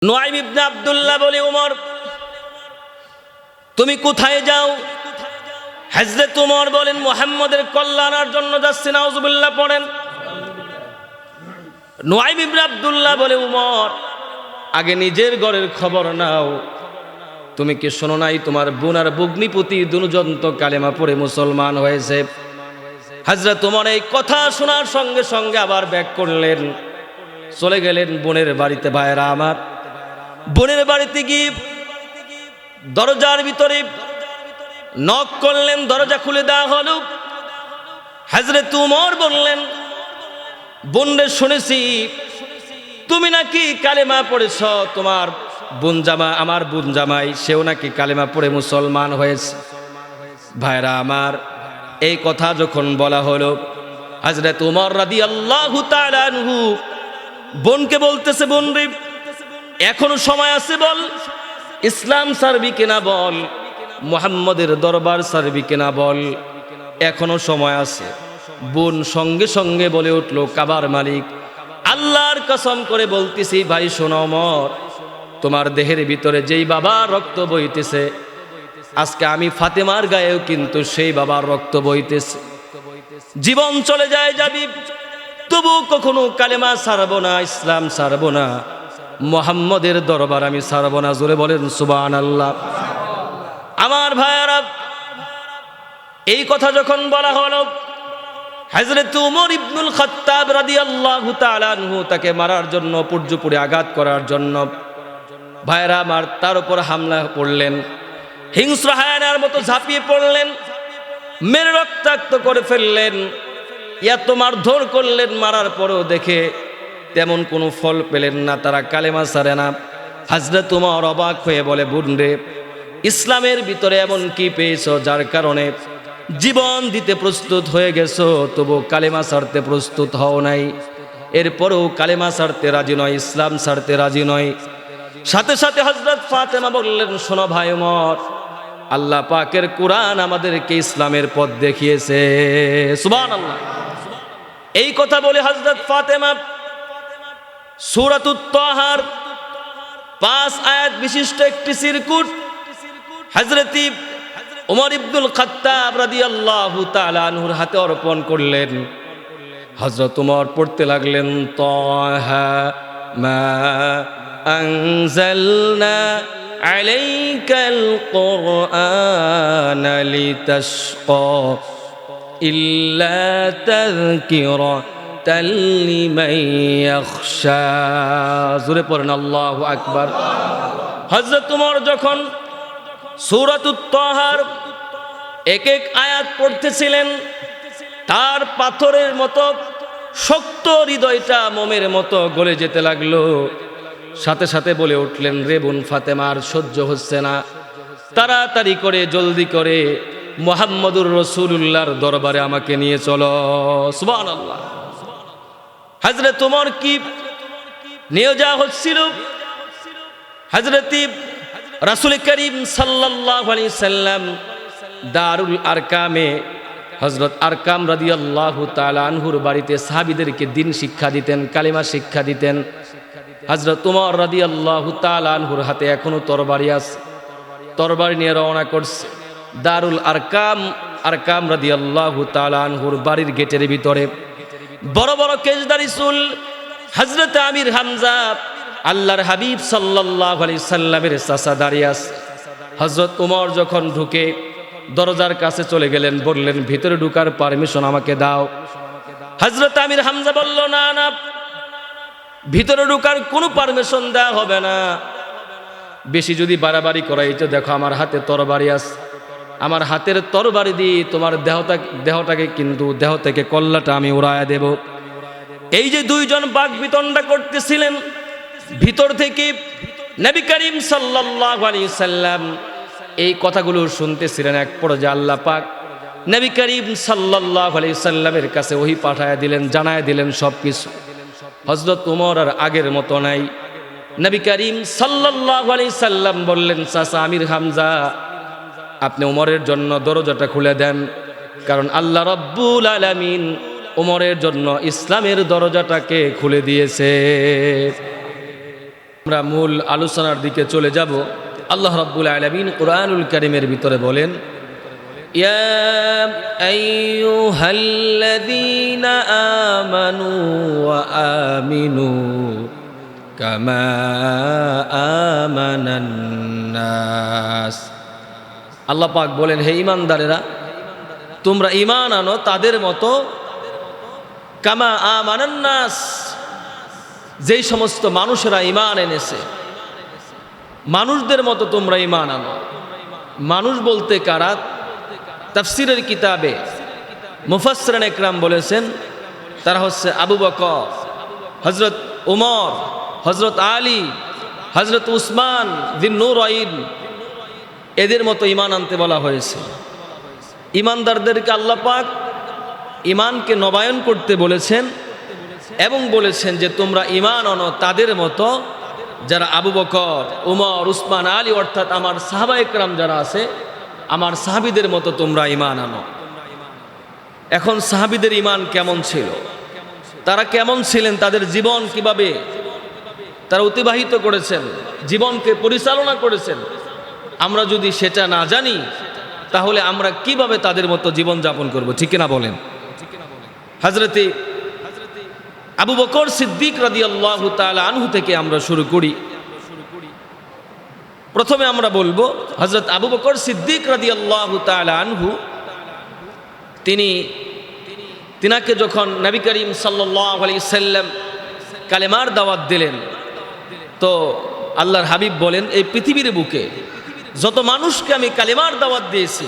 Nuaim ইবনে আব্দুল্লাহ বলে, উমর তুমি কোথায় যাও? হযরত উমর বলেন, মুহাম্মদের কল্যাণের জন্য যাচ্ছি। নাউজুবিল্লাহ পড়েন। নুআইম ইবনে আব্দুল্লাহ বলে, উমর আগে নিজের ঘরের খবর নাও। তুমি কি শোনো নাই তোমার বোন আর ভগ্নিপতি দুজন তো কালেমা পড়ে মুসলমান হয়েছে? হযরত উমর এই কথা শোনার সঙ্গে সঙ্গে আবার ব্যাক করলেন, চলে গেলেন বোনের বাড়িতে। ভাইরা আমার, বোনের বাড়িতে গিয়ে দরজার ভিতরে নক করলেন, দরজা খুলে দেওয়া হলো। হযরত উমর বললেন, বোনরে শুনেছি তুমি নাকি কালেমা পড়েছ, তোমার বোন জামা, আমার বোন জামাই, সেও নাকি কালেমা পড়ে মুসলমান হয়েছে। ভাইরা আমার, এই কথা যখন বলা হলো, হযরত উমর রাদিয়াল্লাহু তাআলা আনহু বোনকে বলতেছে, বোন রে এখনো সময় আছে, বল ইসলাম ছাড়বি কিনা বল, মুহাম্মদের দরবার ছাড়বি কিনা বল, এখনো সময় আছে। বোন সঙ্গে সঙ্গে বলে উঠল, কাবার মালিক আল্লাহর কসম করে বলতেছি, ভাই শোনো উমর, তোমার দেহের ভিতরে যেই বাবার রক্ত বইতেছে, আজকে আমি ফাতেমার গায়েও কিন্তু সেই বাবার রক্ত বইতেছে। জীবন চলে যায় যাবি, তবু কখনো কালেমা ছাড়বো না, ইসলাম ছাড়বো না, মুহাম্মদের দরবার আমি ছাড়বো না। জোরে বলেন সুবহানাল্লাহ। আমার ভাইয়ারা, এই কথা যখন বলা হলো, হযরত উমর ইবনুল খাত্তাব রাদিয়াল্লাহু তাআলা আনহু তাকে মারার জন্য, পর্যুপুরে আঘাত করার জন্য ভাইরা আমার তার উপর হামলা করলেন। হিংস্র হায়ানার মতো ঝাঁপিয়ে পড়লেন, মেরে রক্তাক্ত করে ফেললেন। এত মারধর করলেন, মারার পরেও দেখে তেমন কোনো ফল পেলেন না, তারা কালেমা ছাড়ে না। হযরত উমর অবাক হয়ে বলে, বোন রে ইসলামের ভিতরে এমন কি পেয়েছো যার কারণে জীবন দিতে প্রস্তুত হয়ে গেছো, তবু কালেমা ছাড়তে প্রস্তুত হও নাই? এরপরেও কালেমা ছাড়তে রাজি নয়, ইসলাম ছাড়তে রাজি নয়। সাথে সাথে হযরত ফাতেমা বললেন, শোনো ভাই উমর, আল্লাহ পাকের কোরআন আমাদেরকে ইসলামের পথ দেখিয়েছে। সুবহানাল্লাহ। এই কথা বলে হযরত ফাতেমা সূরাতুত তাহার 5 আয়াত বিশিষ্ট একটি চিরকুট হযরত উমর ইবনুল খাত্তাব রাদিয়াল্লাহু তাআলা আনহুর হাতে অর্পণ করলেন। হযরত উমর পড়তে লাগলেন, তাহা মা আনজালনা আলাইকাল কুরআনা লিতাশকা ইল্লা তাযকিরাতাল লিমান ইয়াখশা। জোরে পড়েন আল্লাহু আকবার। হযরত উমর যখন সূরাতুত তাহার এক এক আয়াত পড়তেছিলেন, তার পাথরের মতো শক্ত হৃদয়টা মোমের মতো গলে যেতে লাগলো। সাথে সাথে বলে উঠলেন, রে বোন ফাতেমা, আর সহ্য হচ্ছে না, তাড়াতাড়ি করে জলদি করে মুহাম্মদুর রাসূলুল্লাহর দরবারে আমাকে নিয়ে চলো। সুবহানাল্লাহ। হযরত উমর কি নিয়ে যাওয়া হচ্ছিল, হযরত রাসূল করিম সাল্লাল্লাহু আলাইহি সাল্লাম দারুল আরকামে হযরত আরকাম রাদিয়াল্লাহু তাআলা আনহুর বাড়িতে সাহাবীদেরকে দ্বীন শিক্ষা দিতেন, কালিমা শিক্ষা দিতেন। হযরত উমর রাদিয়াল্লাহু তাআলা আনহুর হাতে এখনো তরবারি আছে, তরবারি নিয়ে রওনা করছে দারুল আরকাম। আরকাম রাদিয়াল্লাহু তাআলা আনহুর বাড়ির গেটের ভিতরে বড় বড় কেশদারি চুল হযরত আমির হামজা, আল্লাহর হাবিব সাল্লাল্লাহু আলাইহি সাল্লামের চাচা দাঁড়িয়ে আছে। হযরত উমর যখন ঢুকে দরজার কাছে চলে গেলেন, বললেন, ভিতরে ঢোকার পারমিশন আমাকে দাও। হযরত আমির হামজা বলল, না না, ভিতরে ঢোকার কোনো পারমিশন দেওয়া হবে না। বেশি যদি বাড়াবাড়ি করাই তো দেখো আমার হাতে তরবারি আছে, আমার হাতের তরবারি দিয়ে তোমার দেহটাকে কিন্তু দেহ থেকে কল্লাটা আমি উড়ায়া দেব। এই যে দুইজন বাক বিতণ্ডা করতেছিলেন, ভিতর থেকে নবী করিম সাল্লাল্লাহু আলাইহি সাল্লাম এই কথাগুলো শুনতেছিলেন। এক পর্যায়ে আল্লাহ পাক নবী করিম সাল্লাল্লাহু আলাইহি সাল্লামের কাছে ওহী পাঠায় দিলেন, জানায় দিলেন সবকিছু। হযরত উমর আর আগের মতো নাই। নবী করিম সাল্লাল্লাহু আলাইহি সাল্লাম বললেন, চাচা আমির হামজা, আপনি উমরের জন্য দরজাটা খুলে দেন, কারণ আল্লাহ রাব্বুল আলামিন উমরের জন্য ইসলামের দরজাটাকে খুলে দিয়েছে। আমরা মূল আলোচনার দিকে চলে যাব। আল্লাহ রাব্বুল আলামিন কোরআনুল কারীমের ভিতরে বলেন, ইয়া আইয়ুহাল্লাযীনা আমানু ওয়া আমিনু কামা আমানান নাস। আল্লাহ পাক বলেন, হে ঈমানদারেরা, তোমরা ঈমান আনো তাদের মতো, কামা আমানান নাস, যেই সমস্ত মানুষেরা ঈমান এনেছে মানুষদের মতো তোমরা ঈমান আনো। মানুষ বলতে কারা? তাফসীরের কিতাবে মুফাসসিরিন ইকরাম বলেছেন তারা হচ্ছে আবু বকর, হযরত ওমর, হযরত আলী, হযরত উসমান যিন নূরাইন, এদের মতো ঈমান আনতে বলা হয়েছে। ঈমানদারদেরকে আল্লাহ পাক ঈমানকে নবায়ন করতে বলেছেন এবং বলেছেন যে তোমরা ঈমান আনো তাদের মতো যারা আবু বকর, ওমর, উসমান, আলী, অর্থাৎ আমার সাহাবায়ে কেরাম যারা আছে, আমার সাহাবীদের মতো তোমরা ঈমান আনো। এখন সাহাবীদের ঈমান কেমন ছিল, তারা কেমন ছিলেন, তাদের জীবন কিভাবে তারা অতিবাহিত করেছেন, জীবনকে পরিচালনা করেছেন, আমরা যদি সেটা না জানি তাহলে আমরা কিভাবে তাদের মতো জীবন যাপন করব? ঠিক না বলেন? হযরতে আবু বকর সিদ্দিক রাদিয়াল্লাহু তাআলা আনহু থেকে আমরা শুরু করি। প্রথমে আমরা বলবো হযরত আবু বকর সিদ্দিক রাদিয়াল্লাহু তাআলা আনহু, তিনাকে যখন নবী করিম সাল্লাল্লাহু আলাইহি সাল্লাম কালেমার দাওয়াত দিলেন, তো আল্লাহর হাবিব বলেন, এই পৃথিবীর বুকে যত মানুষকে আমি কালেমার দাওয়াত দিয়েছি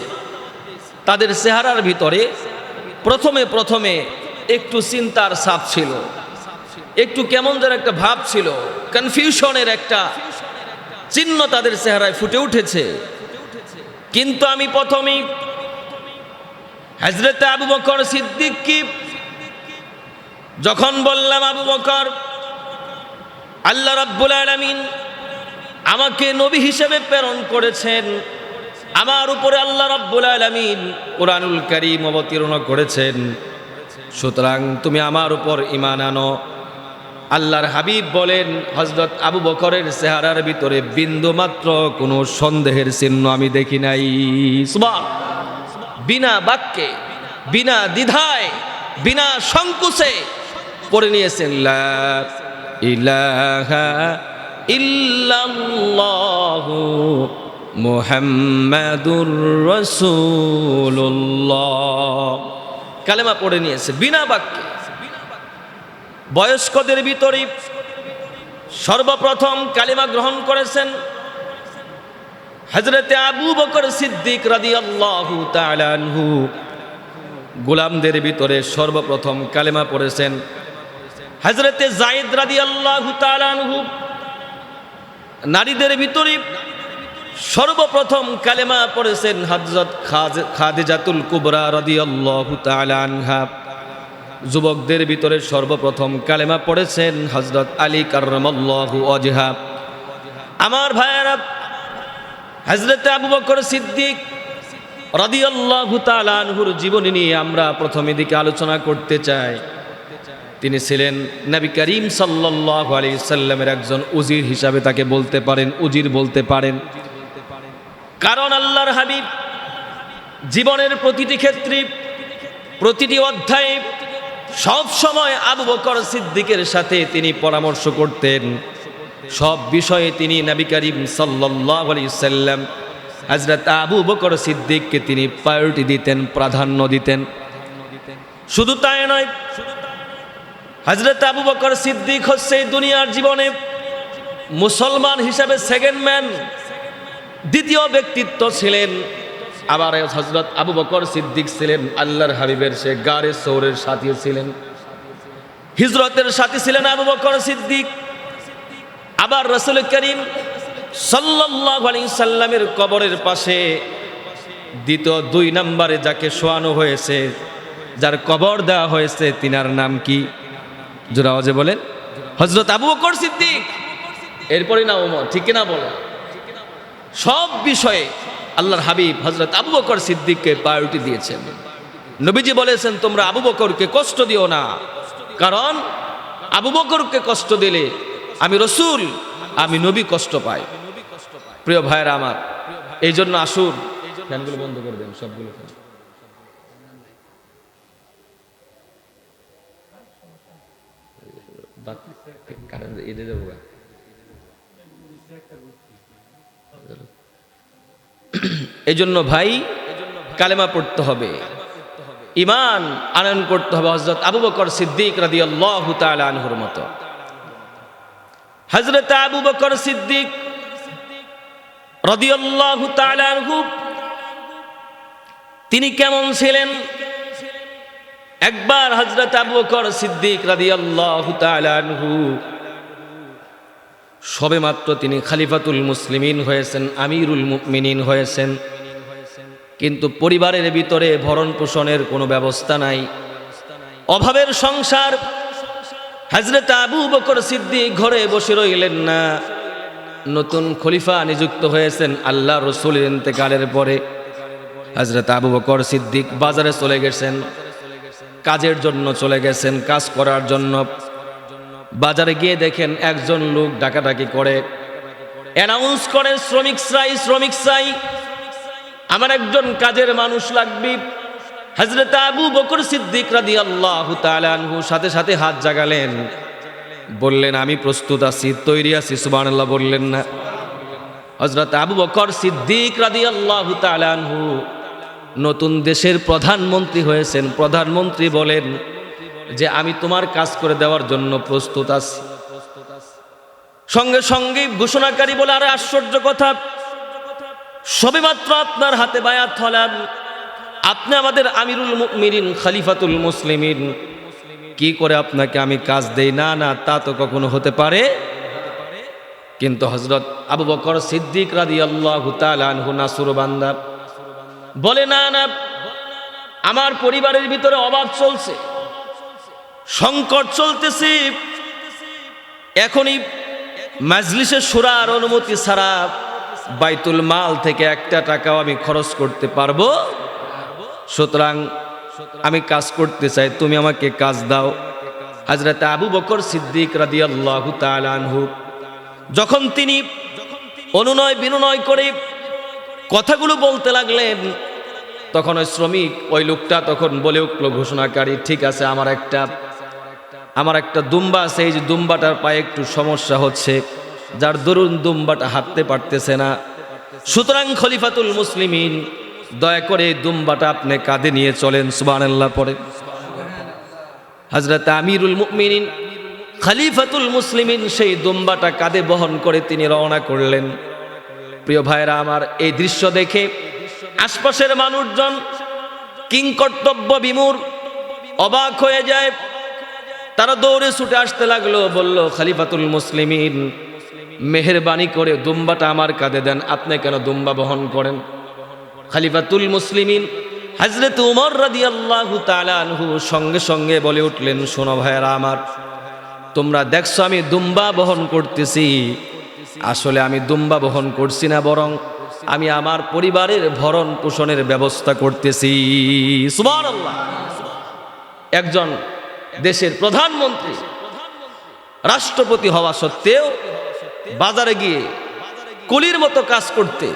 তাদের চেহারার ভিতরে প্রথমে একটু চিন্তার ছাপ ছিল, একটু কেমন যেন একটা ভাব ছিল, কনফিউশনের একটা চিহ্ন তাদের চেহারায় ফুটে উঠেছে। কিন্তু আমি প্রথমেই হযরত আবু বকর সিদ্দিককে যখন বললাম, আবু বকর, আল্লাহ রাব্বুল আলামিন আমাকে নবী হিসেবে প্রেরণ করেছেন, আমার উপরে আল্লাহ রাব্বুল আলামিন কোরআনুল কারীম অবতীর্ণ করেছেন, সুতরাং তুমি আমার উপর ঈমান আনো। আল্লাহর হাবিব বলেন, হযরত আবু বকরের চেহারার ভিতরে বিন্দু মাত্র কোনো সন্দেহের চিহ্ন আমি দেখি নাই। সুবহান! বিনা বাক্যে, বিনা দ্বিধায়, বিনা সংকোচে পড়ে নিয়েছেন, লা ইলাহা ইল্লাল্লাহু মুহাম্মাদুর রাসূলুল্লাহ, কালেমা পড়ে নিয়েছে বিনা বাক্যে। বয়স্কদের ভিতরে সর্বপ্রথম কালেমা গ্রহণ করেছেন হযরতে আবু বকর সিদ্দিক রাদিয়াল্লাহু তাআলা আনহু। গোলামদের ভিতরে সর্বপ্রথম কালেমা পড়েছেন হযরতে যায়েদ রাদিয়াল্লাহু তাআলা আনহু। নারীদের ভিতরে সর্বপ্রথম কালেমা পড়েছেন হযরত খাদিজাতুল কুবরা রাদিয়াল্লাহু তাআলা আনহা। যুবকদের ভিতরে সর্বপ্রথম কালেমা পড়েছেন হযরত আলী কাররামাল্লাহু ওয়াজহা। আমার ভাইয়েরা, হযরত আবু বকর সিদ্দিক রাদিয়াল্লাহু তাআলা আনহুর জীবনী নিয়ে আমরা প্রথমে দিকে আলোচনা করতে চাই। তিনি ছিলেন নবী করিম সাল্লাল্লাহু আলাইহি সাল্লামের একজন উজির হিসাবে তাকে বলতে পারেন, উজির বলতে পারেন। কারণ আল্লাহর হাবিব জীবনের প্রতিটি ক্ষেত্রে, প্রতিটি অধ্যায়ে সব সময় আবু বকর সিদ্দিকের সাথে তিনি পরামর্শ করতেন। সব বিষয়ে তিনি নবী করিম সাল্লাল্লাহু আলাইহি সাল্লাম হযরত আবু বকর সিদ্দিককে তিনি প্রায়োরিটি দিতেন, প্রাধান্য দিতেন। শুধু তাই নয়, হযরত আবু বকর সিদ্দিক হচ্ছে দুনিয়ার জীবনে মুসলমান হিসাবে সেকেন্ড ম্যান, দ্বিতীয় ব্যক্তিত্ব ছিলেন। আবার হযরত আবু বকর সিদ্দিক ছিলেন আল্লাহর হাবিবের সে গারে সৌরের সাথী ছিলেন, হিজরতের সাথী ছিলেন আবু বকর সিদ্দিক। আবার রাসূল করিম সাল্লাল্লাহু আলাইহি সাল্লামের কবরের পাশে দ্বিতীয় 2 নম্বরে যাকে শোয়ানো হয়েছে, যার কবর দেওয়া হয়েছে, তিনার নাম কি? জোরে আওয়াজে বলেন, হযরত আবু বকর সিদ্দিক। এরপরে না ওমর, ঠিক না বলো? সব বিষয়ে আল্লাহর হাবিব হযরত আবু বকর সিদ্দিককে প্রায়োরিটি দিয়েছেন। নবীজি বলেছেন, তোমরা আবু বকরকে কষ্ট দিও না, কারণ আবু বকরকে কষ্ট দিলে আমি রাসূল আমি নবী কষ্ট পাই। প্রিয় ভাইরা আমার, এই জন্য আসুন, ফ্যানগুলো বন্ধ করে দেন, সবগুলো ফ্যান। এই জন্য ভাই কালেমা পড়তে হবে, ঈমান আনয়ন করতে হবে হযরত আবু বকর সিদ্দিক রাদিয়াল্লাহু তাআলা আনহুর মতো। হযরত আবু বকর সিদ্দিক রাদিয়াল্লাহু তাআলা আনহু তিনি কেমন ছিলেন? একবার হযরত আবু বকর সিদ্দিক রাদিয়াল্লাহু তাআলা আনহু সবেমাত্র তিনি খলিফাতুল মুসলিমিন হয়েছেন, আমিরুল মুমিনিন হয়েছেন, কিন্তু পরিবারের ভিতরে ভরণ পোষণের কোনো ব্যবস্থা নাই, অভাবের সংসার। হযরত আবু বকর সিদ্দিক ঘরে বসে রইলেন না। নতুন খলিফা নিযুক্ত হয়েছেন আল্লাহ রাসূলের ইন্তেকালের পরে। হযরত আবু বকর সিদ্দিক বাজারে চলে গেছেন, কাজের জন্য চলে গেছেন, কাজ করার জন্য। বাজারে গিয়ে দেখেন একজন লোক ডাকাডাকি করে, অ্যানাউন্স করে, শ্রমিক চাই, শ্রমিক চাই, আমার একজন কাজের মানুষ লাগবে। হযরত আবু বকর সিদ্দিক রাদিয়াল্লাহু তাআলা আনহু সাথে সাথে হাত জাগালেন, বললেন আমি প্রস্তুত আছি, তৈরি আছি। সুবহানাল্লাহ বললেন না? হযরত আবু বকর সিদ্দিক রাদিয়াল্লাহু তাআলা আনহু নতুন দেশের প্রধানমন্ত্রী হয়েছেন। প্রধানমন্ত্রী বলেন যে আমি তোমার কাজ করে দেওয়ার জন্য প্রস্তুত আছি। সঙ্গে সঙ্গে ঘোষণাকারী বলে, আরে আশ্চর্য কথা, সবেমাত্র আপনার হাতে বায়াত হলাম, আপনি আমাদের আমিরুল মুমিনিন, খলিফাতুল মুসলিমিন, কি করে আপনাকে আমি কাজ দেই? না না, তা তো কখনো হতে পারে। কিন্তু হযরত আবু বকর সিদ্দিক রাদিয়াল্লাহু তাআলা আনহু নাসুরবান্দা বলে, না না, আমার পরিবারের ভিতরে অভাব চলছে, সংকট চলতেছে, এখনই মাজলিসে শুরার অনুমতি ছাড়া বাইতুল মাল থেকে একটা টাকাও আমি খরচ করতে পারবো, সুতরাং আমি কাজ করতে চাই, তুমি আমাকে কাজ দাও। হযরত আবু বকর সিদ্দিক রাদিয়াল্লাহু তাআলা আনহু যখন তিনি অনুনয় বিনয় করে কথাগুলো বলতে লাগলেন, তখন ওই শ্রমিক, ওই লোকটা তখন বলে উঠল, ঘোষণাকারী, ঠিক আছে, আমার একটা দুম্বা আছে, এই যে দুম্বাটার পায়ে একটু সমস্যা হচ্ছে, যার দরুন দুম্বাটা হাঁটতে পারতেছে না, সুতরাং খলিফাতুল মুসলিমিন দয়া করে এই দুম্বাটা আপনি কাঁধে নিয়ে চলেন। সুবহানাল্লাহ পড়ে। হযরত আমিরুল মুমিনিন খলিফাতুল মুসলিমিন সেই দুম্বাটা কাঁধে বহন করে তিনি রওনা করলেন। প্রিয় ভাইরা আমার, এই দৃশ্য দেখে আশপাশের মানুষজন কিংকর্তব্য বিমূঢ়, অবাক হয়ে যায়। তারা দৌড়ে ছুটে আসতে লাগলো, বলল, খলিফাতুল মুসলিমিন, মেহেরবানি করে দুম্বাটা আমার কাঁধে দেন, আপনি কেন দুম্বা বহন করেন? খলিফাতুল মুসলিমিন হযরত উমর রাদিয়াল্লাহু তাআলা আনহু সঙ্গে সঙ্গে বলে উঠলেন, শোনো ভাইরা আমার, তোমরা দেখছো আমি দুম্বা বহন করতেছি, আসলে আমি দুম্বা বহন করছি না, বরং আমি আমার পরিবারের ভরণ পোষণের ব্যবস্থা করতেছি। সুবহানাল্লাহ। একজন দেশের প্রধানমন্ত্রী, রাষ্ট্রপতি হওয়া সত্ত্বেও বাজারে গিয়ে কুলির মতো কাজ করতে,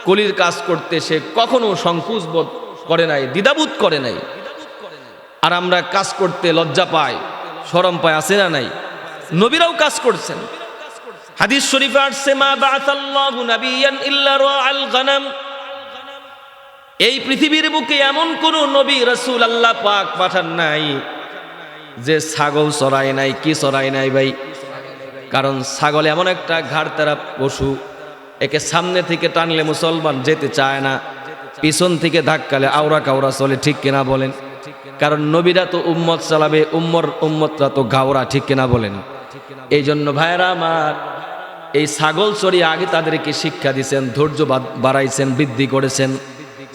কুলির কাজ করতে সে কখনো সংকোচ বোধ করে নাই, দ্বিধাবোধ করে নাই। আর আমরা কাজ করতে লজ্জা পাই, শরম পাই, আছে না নাই? নবীরাও কাজ করছেন। হাদিস শরীফে আসছে, মা বাআসাল্লাহু নাবিয়ান ইল্লা রাআল গানাম, এই পৃথিবীর বুকে এমন কোন নবী রাসূল আল্লাহ পাক পাঠান নাই যে ছাগল চড়ায় নাই। কি চড়ায় নাই ভাই? কারণ ছাগল এমন একটা ঘাড়তেরা পশু, একে সামনে থেকে টানলে মুসলমান যেতে চায় না, পিছন থেকে ধাক্কালে আওরা কাউরা চলে, ঠিক কিনা বলেন? কারণ নবীরা তো উম্মত চালাবে, উম্মতরা তো গাওরা, ঠিক কিনা বলেন? এই জন্য ভাইরা আমার, এই ছাগল চড়িয়ে আগে তাদেরকে শিক্ষা দিয়েছেন, ধৈর্য বাড়াইছেন, বৃদ্ধি করেছেন।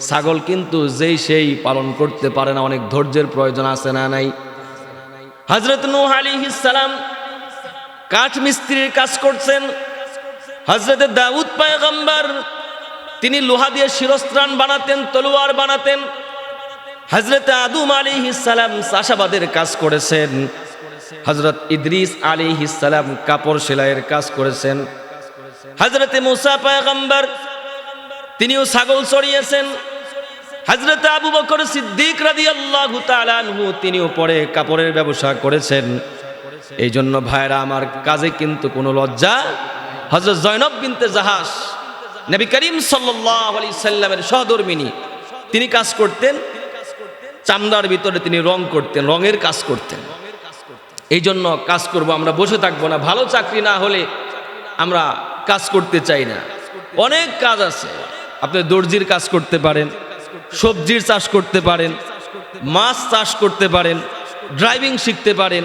ছাগল কিন্তু যেই সেই পালন করতে পারে না, অনেক ধৈর্যের প্রয়োজন আছে না নাই? হযরত নূহ আলাইহিস সালাম কাঠ মিস্ত্রির কাজ করছেন। হযরত দাউদ পয়গম্বর তিনি লোহা দিয়ে শিরস্ত্রাণ বানাতেন, তলোয়ার বানাতেন। হযরত আদম আলাইহিস সালাম চাষাবাদের কাজ করেছেন। হযরত ইদ্রিস আলাইহিস সালাম কাপড় সেলাইয়ের কাজ করেছেন। হযরতে মুসা পয়গম্বর তিনিও ছাগল চড়িয়েছেন। হযরতে আবু বকর সিদ্দিক রাদিয়াল্লাহু তাআলা আনহু তিনিও পরে কাপড়ের ব্যবসা করেছেন। এই জন্য ভাইরা আমার, কাজে কিন্তু কোনো লজ্জা। হযরত জয়নব বিনতে জাহাস নবী করিম সাল্লাল্লাহু আলাইহি সাল্লামের সহধর্মিনী, তিনি কাজ করতেন চামড়ার ভিতরে, তিনি রং করতেন, রঙের কাজ করতেন। এই জন্য কাজ করব, আমরা বসে থাকবো না। ভালো চাকরি না হলে আমরা কাজ করতে চাই না। অনেক কাজ আছে, আপনি দর্জির কাজ করতে পারেন, সবজির চাষ করতে পারেন, মাছ চাষ করতে পারেন, ড্রাইভিং শিখতে পারেন,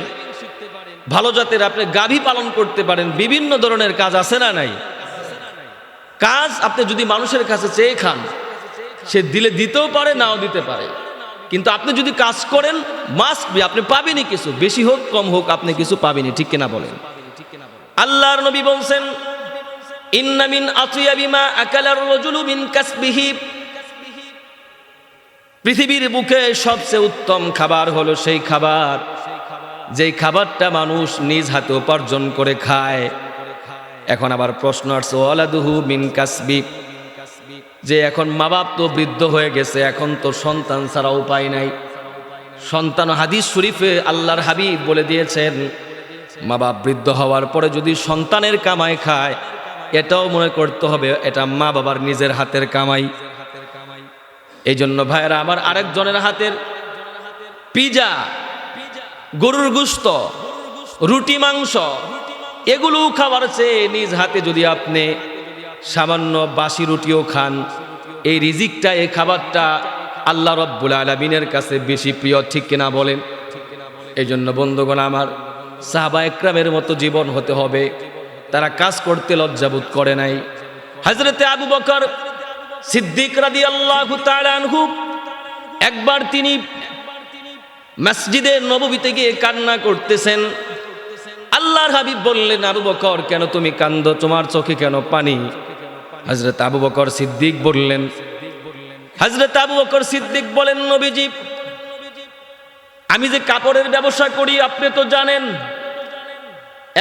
ভালো জাতের আপনি গাভী পালন করতে পারেন। বিভিন্ন ধরনের কাজ আছে না নাই? কাজ আপনি যদি মানুষের কাছে চেয়ে খান, সে দিলে দিতেও পারে, নাও দিতে পারে, কিন্তু আপনি যদি কাজ করেন মাস্ট বি আপনি পাবেনই কিছু, বেশি হোক কম হোক আপনি কিছু পাবেনই। ঠিক কিনা বলেন? আল্লাহর নবী বলছেন, ইন্না মিন আতিয়াবি মা আকালার রাজুলু মিন কাসবিহি, পৃথিবীর বুকে সবচেয়ে উত্তম খাবার হলো সেই খাবার যেই খাবারটা মানুষ নিজ হাতে উপার্জন করে খায়। এখন আবার প্রশ্ন আসছে, ওয়ালাদুহু মিন কাসবি, যে এখন মা বাপ তো বৃদ্ধ হয়ে গেছে, এখন তো সন্তান ছাড়া উপায় নাই। সন্তান, হাদিস শরীফে আল্লাহর হাবিব বলে দিয়েছেন, মা বাপ বৃদ্ধ হওয়ার পরে যদি সন্তানের কামাই খায়, এটাও মনে করতে হবে এটা মা বাবার নিজের হাতের কামাই। এই জন্য ভাইয়েরা আমার, আরেকজনের হাতের পিজা, গরুর গোশত, রুটি, মাংস, এগুলো খাবার চেয়ে নিজ হাতে যদি আপনি সামান্য বাসি রুটিও খান, এই রিজিকটা, এই খাবারটা আল্লাহ রাব্বুল আলামিনের কাছে বেশি প্রিয়। ঠিক কিনা বলেন? এই জন্য বন্ধুগণ আমার, সাহাবা একরামের মতো জীবন হতে হবে। তারা কাজ করতে লজ্জাবোধ করে নাই। হযরতে আবু বকর সিদ্দিক রাদিয়াল্লাহু তাআলা আনহু একবার তিনি মসজিদে নববীতে গিয়ে কান্না করতেছেন। আল্লাহর হাবিব বললেন, আবু বকর কেন তুমি কান্দো, তোমার চোখে কেন পানি? হযরত আবু বকর সিদ্দিক বললেন, নবীজি, আমি যে কাপড়ের ব্যবসা করি আপনি তো জানেন,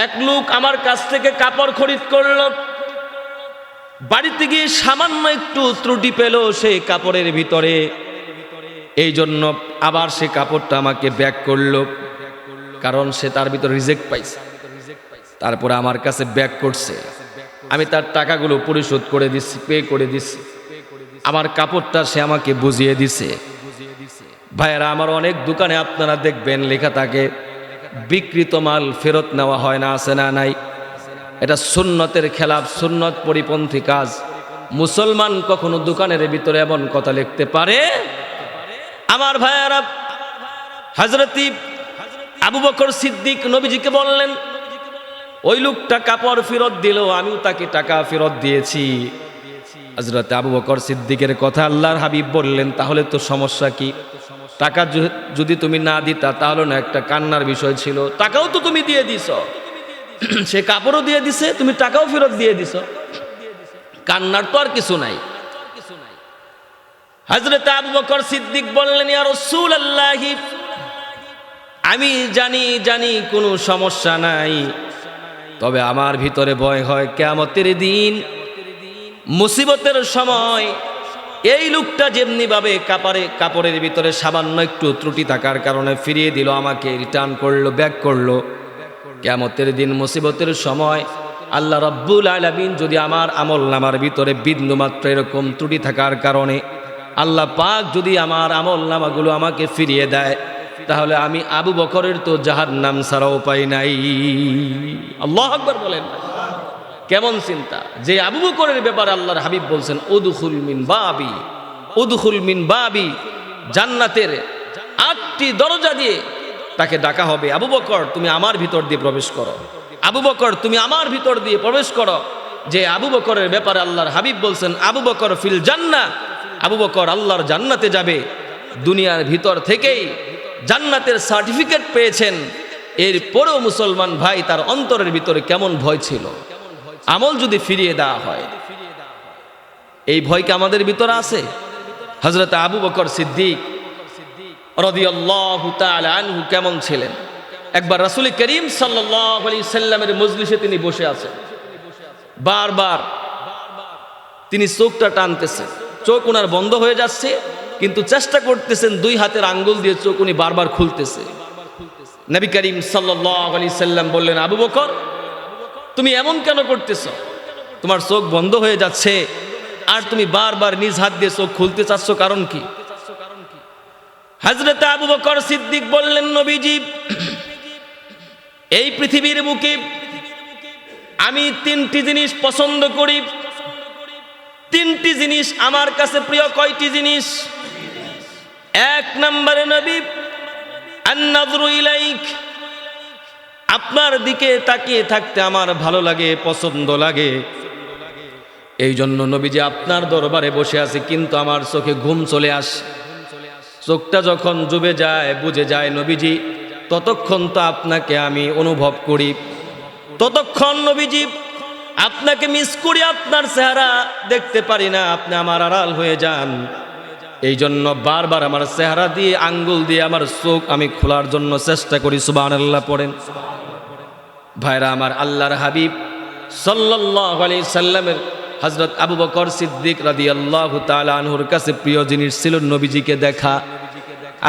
এক লোক আমার কাছ থেকে কাপড় খরিদ করলো, বাড়িতে গিয়ে সামান্য একটু ত্রুটি পেল সেই কাপড়ের ভিতরে, এই জন্য আবার সে কাপড়টা আমাকে ব্যাক করলো, কারণ সে তার ভিতরে রিজেক্ট পাইছে। তারপরে আমার কাছে ব্যাক করছে, আমি তার টাকাগুলো পরিশোধ করে দিচ্ছি, পে করে দিচ্ছি, আমার কাপড়টা সে আমাকে বুঝিয়ে দিছে। ভাইয়েরা আমার, অনেক দোকানে আপনারা দেখবেন লেখা থাকে বিক্রিত মাল ফেরত নেওয়া হয় না, আছে না নাই? এটা সুন্নতের খেলাফ, সুন্নত পরিপন্থী কাজ। মুসলমান কখনো দোকানের ভিতরে এমন কথা লিখতে পারে? আমার ভাইয়েরা, হযরত আবু বকর সিদ্দিক নবীজিকে বললেন, ওই লোকটা কাপড় ফেরত দিল, আমিও তাকে টাকা ফেরত দিয়েছি। হযরত আবু বকর সিদ্দিকের কথা আল্লাহর হাবিব বললেন, তাহলে তো সমস্যা কি? টাকা যদি তুমি না দিতা তাহলে না একটা কান্নার বিষয় ছিল, টাকাও তো তুমি দিয়ে দিছ, সে কাপড়ও দিয়ে দিছে, তুমি টাকাও ফেরত দিয়ে দিছ, কান্নার তো আর কিছু নাই। হযরত আবু বকর সিদ্দিক বললেন, ইয়া রাসূলুল্লাহ, আমি জানি কোনো সমস্যা নাই, তবে আমার ভিতরে ভয় হয় কিয়ামতের দিন, মুসিবতের সময় এই লোকটা যেমনি ভাবে কাপড়ের ভিতরে সামান্য একটু ত্রুটি থাকার কারণে ফিরিয়ে দিল, আমাকে রিটার্ন করলো, ব্যাক করলো, কিয়ামতের দিন মুসিবতের সময় আল্লাহ রাব্বুল আলামিন যদি আমার আমলনামার ভিতরে বিন্দুমাত্র এরকম ত্রুটি থাকার কারণে আল্লাহ পাক যদি আমার আমলনামাগুলো আমাকে ফিরিয়ে দেয়, তাহলে আমি আবু বকরের তো জাহান্নাম ছাড়া উপায় নাই। আল্লাহু আকবার বলেন। কেমন চিন্তা, যে আবু বকরের ব্যাপারে আল্লাহর হাবিব বলছেন, উদখুল মিন বাবি, জান্নাতের 8টি দরজা দিয়ে তাকে ডাকা হবে, আবু বকর তুমি আমার ভিতর দিয়ে প্রবেশ করো, আবু বকর তুমি আমার ভিতর দিয়ে প্রবেশ করো। যে আবু বকরের ব্যাপারে আল্লাহর হাবিব বলছেন, আবু বকর ফিল জান্নাহ, আবু বকর আল্লাহর জান্নাতে যাবে। দুনিয়ার ভিতর থেকেই জান্নাতের সার্টিফিকেট পেয়েছেন, এরপরেও মুসলমান ভাই তার অন্তরের ভিতরে কেমন ভয় ছিল, আমল যদি ফিরিয়ে দেওয়া হয়, এই ভয়কে আমাদের ভিতরে আছে। হযরত আবু বকর সিদ্দিক রাদিয়াল্লাহু তাআলা আনহু কেমন ছিলেন? একবার রাসূল করিম সাল্লাল্লাহু আলাইহি সাল্লামের মজলিসে তিনি বসে আছেন, বারবার তিনি চোখটা টানতেছে, চোখ ওনার বন্ধ হয়ে যাচ্ছে, কিন্তু চেষ্টা করতেছেন দুই হাতের আঙ্গুল দিয়ে চোখ উনি বারবার খুলতেছে। নবী করিম সাল্লাল্লাহু আলাইহি সাল্লাম বললেন, আবু বকর তুমি এমন কেন করতেছো? তোমার চোখ বন্ধ হয়ে যাচ্ছে আর তুমি বারবার নিজ হাত দিয়ে চোখ খুলতে চাচ্ছ, কারণ কি? হযরত আবু বকর সিদ্দিক বললেন, নবীজি এই পৃথিবীর বুকে আমি তিনটি জিনিস পছন্দ করি, তিনটি জিনিস আমার কাছে প্রিয়। কয়টি জিনিস? এক নম্বরে নবী আন-নাযরু ইলাইক, আপনার দিকে তাকিয়ে থাকতে আমার ভালো লাগে, পছন্দ লাগে। এই জন্য নবীজি আপনার দরবারে বসে আছি, কিন্তু আমার চোখে ঘুম চলে আসে। চোখটা যখন ডুবে যায়, বুঝে যায় নবীজি, ততক্ষণ তো আপনাকে আমি অনুভব করি, ততক্ষণ নবীজি আপনাকে মিস করি, আপনার চেহারা দেখতে পারি না, আপনি আমার আড়াল হয়ে যান। এই জন্য বারবার আমার চেহারা দিয়ে আঙ্গুল দিয়ে আমার চোখ আমি খোলার জন্য চেষ্টা করি। সুবহানাল্লাহ পড়েন। ভাইরা আমার, আল্লাহর হাবিব সাল্লাল্লাহু আলাইহি সাল্লামের হযরত আবু বকর সিদ্দিক রাদিয়াল্লাহু তাআলা আনহুর কাছে প্রিয় জিনিস ছিল নবীজিকে দেখা।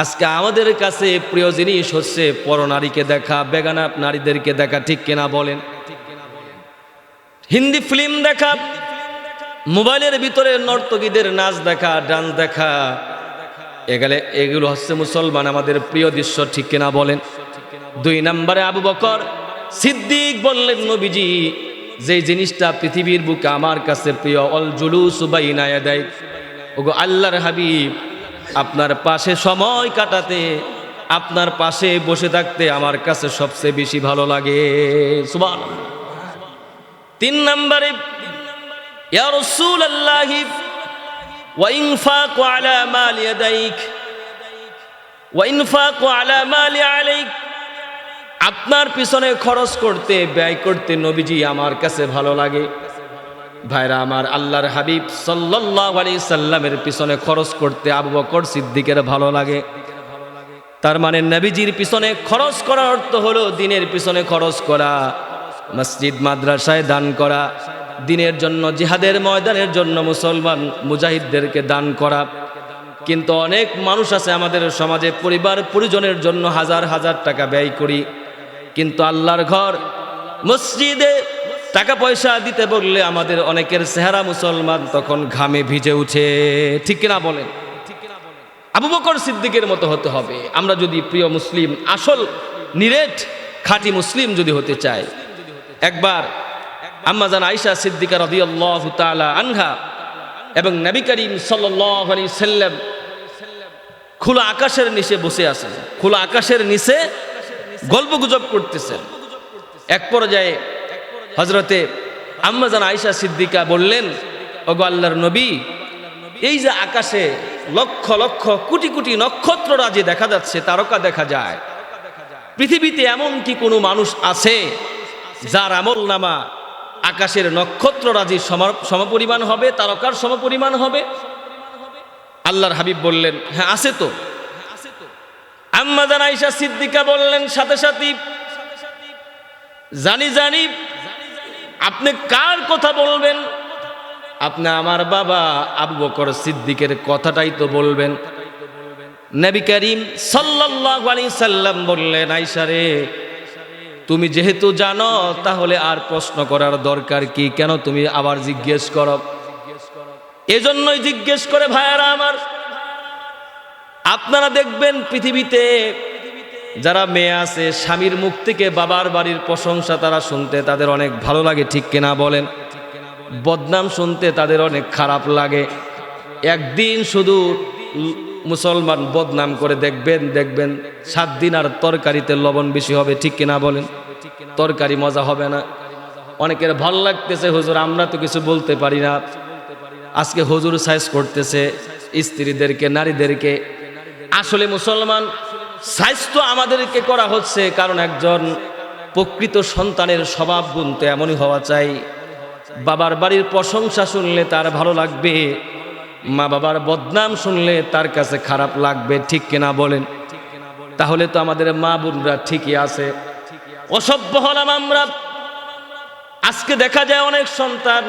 আজকে আমাদের কাছে প্রিয় জিনিস হচ্ছে পরনারীকে দেখা, বেগানা নারীদেরকে দেখা, ঠিক কিনা বলেন? হিন্দি ফিল্ম দেখা, মোবাইলের ভিতরে নর্তকীদের নাচ দেখা, ডান্স দেখা, এগুলো হচ্ছে মুসলমান আমাদের প্রিয় দৃশ্য, ঠিক কিনা বলেন? দুই নম্বরে আবু বকর সিদ্দিক বললেন, নবীজি যে জিনিসটা পৃথিবীর বুকে আমার কাছে প্রিয়, অল জুলুসু বাইনা ইয়াদাইক, ওগো আল্লাহর হাবিব আপনার পাশে সময় কাটাতে, আপনার পাশে বসে থাকতে আমার কাছে সবচেয়ে বেশি ভালো লাগে। সুবহানাল্লাহ। তিন নম্বরে ইয়া রাসূলুল্লাহ ওয়া ইনফাকু আলা মাল ইয়াদাইক ওয়া ইনফাকু আলা মালি আলাইক, আপনার পিছনে খরচ করতে, ব্যয় করতে নবীজি আমার কাছে ভালো লাগে। ভাইরা আমার, আল্লাহর হাবিব সাল্লাল্লাহু আলাইহি সাল্লামের পিছনে খরচ করতে আবু বকর সিদ্দিকের ভালো লাগে। তার মানে নবীজির পিছনে খরচ করার অর্থ হলো দিনের পিছনে খরচ করা, মসজিদ মাদ্রাসায় দান করা, দিনের জন্য, জিহাদের ময়দানের জন্য মুসলমান মুজাহিদদেরকে দান করা। কিন্তু অনেক মানুষ আছে আমাদের সমাজে, পরিবার পরিজনের জন্য হাজার হাজার টাকা ব্যয় করি, কিন্তু আল্লাহর ঘর মসজিদে টাকা পয়সা দিতে বললে আমাদের অনেকের চেহারা মুসলমান তখন ঘামে ভিজে উঠে, ঠিক কিনা বলেন? আবু বকর সিদ্দিকের মতো হতে হবে আমরা যদি প্রিয় মুসলিম, আসল নিরেট খাঁটি মুসলিম যদি হতে চাই। একবার আম্মা জান আয়েশা সিদ্দিকা রাদিয়াল্লাহু তাআলা আনহা এবং নবী করিম সাল্লাল্লাহু আলাইহি সাল্লাম খোলা আকাশের নিচে বসে আছেন, খোলা আকাশের নিচে গল্পগুজব করতেছেন। এক পর্যায়ে হযরতে আম্মা জান আয়েশা সিদ্দিকা বললেন, ওগো আল্লাহর নবী, এই যে আকাশে লক্ষ লক্ষ কোটি কোটি নক্ষত্ররাজি দেখা যাচ্ছে, তারকা দেখা যায়, পৃথিবীতে এমন কি কোনো মানুষ আছে যার আমল নামা আকাশের নক্ষত্ররাজি সমপরিমাণ হবে, তারকার সমপরিমাণ হবে? আল্লাহর হাবিব বললেন, হ্যাঁ আছে তো। আম্মা জান আয়েশা সিদ্দিকা বললেন সাথে সাথে, জানি জানি আপনি কার কথা বলবেন? আপনি আমার বাবা আবু বকর সিদ্দিকের কথাটাই তো বলবেন। নবী করিম সাল্লাল্লাহু আলাইহি সাল্লাম বললেন, আয়েশা রে, তুমি যেহেতু জানো তাহলে আর প্রশ্ন করার দরকার কি? কেন তুমি আবার জিজ্ঞেস করো? এজন্যই জিজ্ঞেস করে। ভাইয়ারা আমার, আপনারা দেখবেন পৃথিবীতে যারা মেয়ে আছে, স্বামীর মুখ থেকে বাবার বাড়ির প্রশংসা তারা শুনতে তাদের অনেক ভালো লাগে, ঠিক কিনা বলেন? বদনাম শুনতে তাদের অনেক খারাপ লাগে। একদিন শুধু মুসলমান বদনাম করে দেখবেন 7 দিন আর তরকারিতে লবণ বেশি হবে, ঠিক কিনা বলেন? তরকারি মজা হবে না। অনেকের ভাল লাগতেছে, হুজুর আমরা তো কিছু বলতে পারি না। আজকে হুজুর সাইজ করতেছে স্ত্রীদেরকে, নারীদেরকে। আসলে মুসলমান সাইজ তো আমাদেরকে করা হচ্ছে, কারণ একজন প্রকৃত সন্তানের স্বভাব গুণ তো এমনই হওয়া চাই। বাবার বাড়ির প্রশংসা শুনলে তার ভালো লাগবে, মা বাবার বদনাম শুনলে তার কাছে খারাপ লাগবে, ঠিক কিনা বলেন? তাহলে তো আমাদের মা বোনরা ঠিকই আছে। অসভ্য হলাম আমরা, আজকে দেখা যায় অনেক সন্তান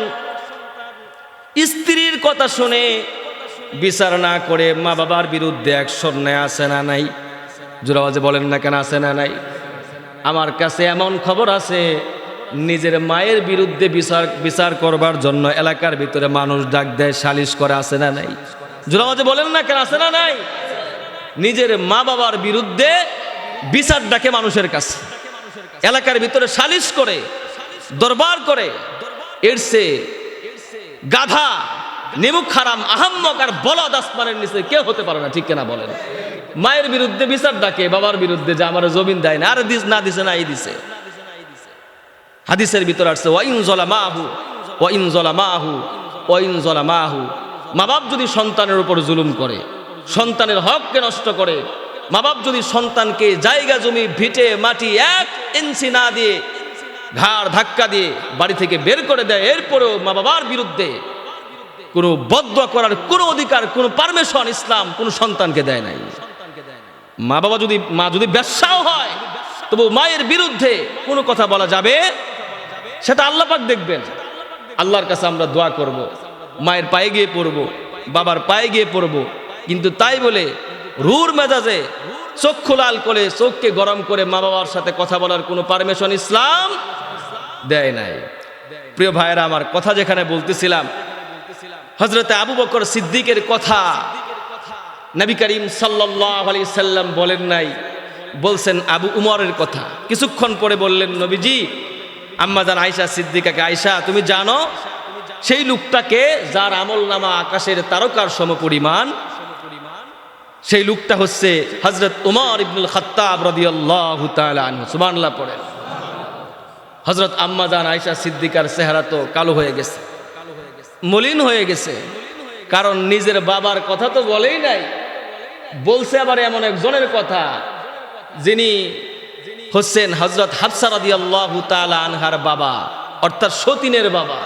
স্ত্রীর কথা শুনে বিচার না করে মা বাবার বিরুদ্ধে অ্যাকশন নেয়, আছে না নাই? জোরে আওয়াজে বলেন না কেন, আছে না নাই? আমার কাছে এমন খবর আছে, নিজের মায়ের বিরুদ্ধে বিচার করবার জন্য এলাকার ভিতরে মানুষ ডাক দেয়, সালিশ করে, আছে না নাই? জোরে আওয়াজে বলেন না কেন, আছে না নাই? নিজের মা বাবার বিরুদ্ধে বিচার ডাকে মানুষের কাছে, এলাকার ভিতরে সালিশ করে, দরবার করে। এর চেয়ে গাধা, নিমুখ হারাম, আহাম্মক আর বলদ আসমানের নিচে কেউ হতে পারে না, ঠিক কিনা বলেন? মায়ের বিরুদ্ধে বিচার ডাকে, বাবার বিরুদ্ধে যে আমার জমিন দেয় না, আর না দিছে না, এই দিছে। হাদিসের ভিতরে আসছে ওয়াইন যালামাহু ওয়াইন যালামাহু ওয়াইন যালামাহু, মা বাপ যদি সন্তানের উপর জুলুম করে, সন্তানের হককে নষ্ট করে, মা বাপ যদি সন্তানকে জায়গা জমি ভিটে মাটি 1 ইঞ্চি না দিয়ে ঘাড় ধাক্কা দিয়ে বাড়ি থেকে বের করে দেয়, এরপরেও মা বাবার বিরুদ্ধে কোনো বদদোয়া করার কোনো অধিকার, কোনো পারমিশন ইসলাম কোনো সন্তানকে দেয় নাই। মা যদি ব্যবসাও হয়, তবু মায়ের বিরুদ্ধে কোনো কথা বলা যাবে, সেটা আল্লাহ পাক দেখবেন। আল্লাহর কাছে আমরা দোয়া করব, মায়ের পায়ে গিয়ে পড়ব, বাবার পায়ে গিয়ে পড়ব, কিন্তু তাই বলে রুর মেজাজে চক্ষু লাল করে, চোখকে গরম করে মা বাবার সাথে কথা বলার কোনো পারমিশন ইসলাম দেয় নাই। প্রিয় ভাইয়েরা আমার, কথা যেখানে বলতেছিলাম, হযরতে আবু বকর সিদ্দিকের কথা নবী করিম সাল্লাল্লাহু আলাইহি সাল্লাম বলেন নাই, বলছেন আবু উমরের কথা। কিছুক্ষণ পরে বললেন নবীজি আম্মাজান আয়েশা সিদ্দিকাকে, আয়েশা তুমি জানো সেই লোকটাকে যার আমলনামা আকাশের তারকার সমপরিমাণ, সেই লোকটা হচ্ছে হযরত উমর ইবনুল খাত্তাব রাদিয়াল্লাহু তাআলা আনহু। সুবহানাল্লাহ পড়েন। হযরত আম্মাজান আয়েশা সিদ্দিকার চেহারা তো কালো হয়ে গেছে, মলিন হয়ে গেছে, কারণ নিজের বাবার কথা তো বলেই নাই, বলছে আবার এমন একজনের কথা যিনি হচ্ছেন হযরত হাফসা রাদিয়াল্লাহু তাআলা আনহার বাবা, অর্থাৎ সতীনের বাবা।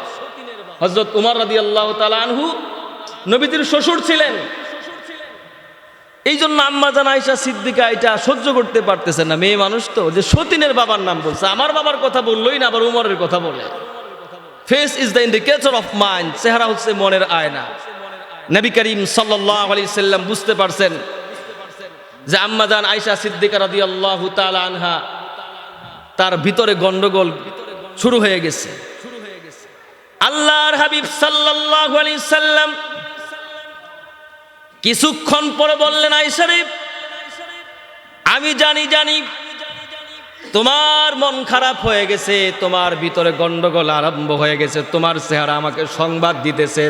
হযরত উমর রাদিয়াল্লাহু তাআলা আনহু নবীজির শ্বশুর ছিলেন। এই জন্য আম্মাজান আয়েশা সিদ্দিকা এটা সহ্য করতে পারতেছেন না, মেয়ে মানুষ তো, যে সতীনের বাবার নাম বলছে, আমার বাবার কথা বললোই না, আবার উমরের কথা বলে। Face is the indicator of mind, চেহারা হচ্ছে মনের আয়না। নবী করিম সাল্লাল্লাহু আলাইহি সাল্লাম বুঝতে পারছেন যে আম্মাজান আয়েশা সিদ্দিকা রাদিয়াল্লাহু তাআলা আনহা, তার ভিতরে গন্ডগোল শুরু হয়ে গেছে। আল্লাহর হাবিব সাল্লাল্লাহু আলাইহি সাল্লাম কিছুক্ষণ পরে বললেন, আয়েশা রে, আমি জানি তোমার মন খারাপ হয়ে গেছে, তোমার ভিতরে গন্ডগোল আরম্ভ হয়ে গেছে, তোমার চেহারা আমাকে সংবাদ দিতেছে।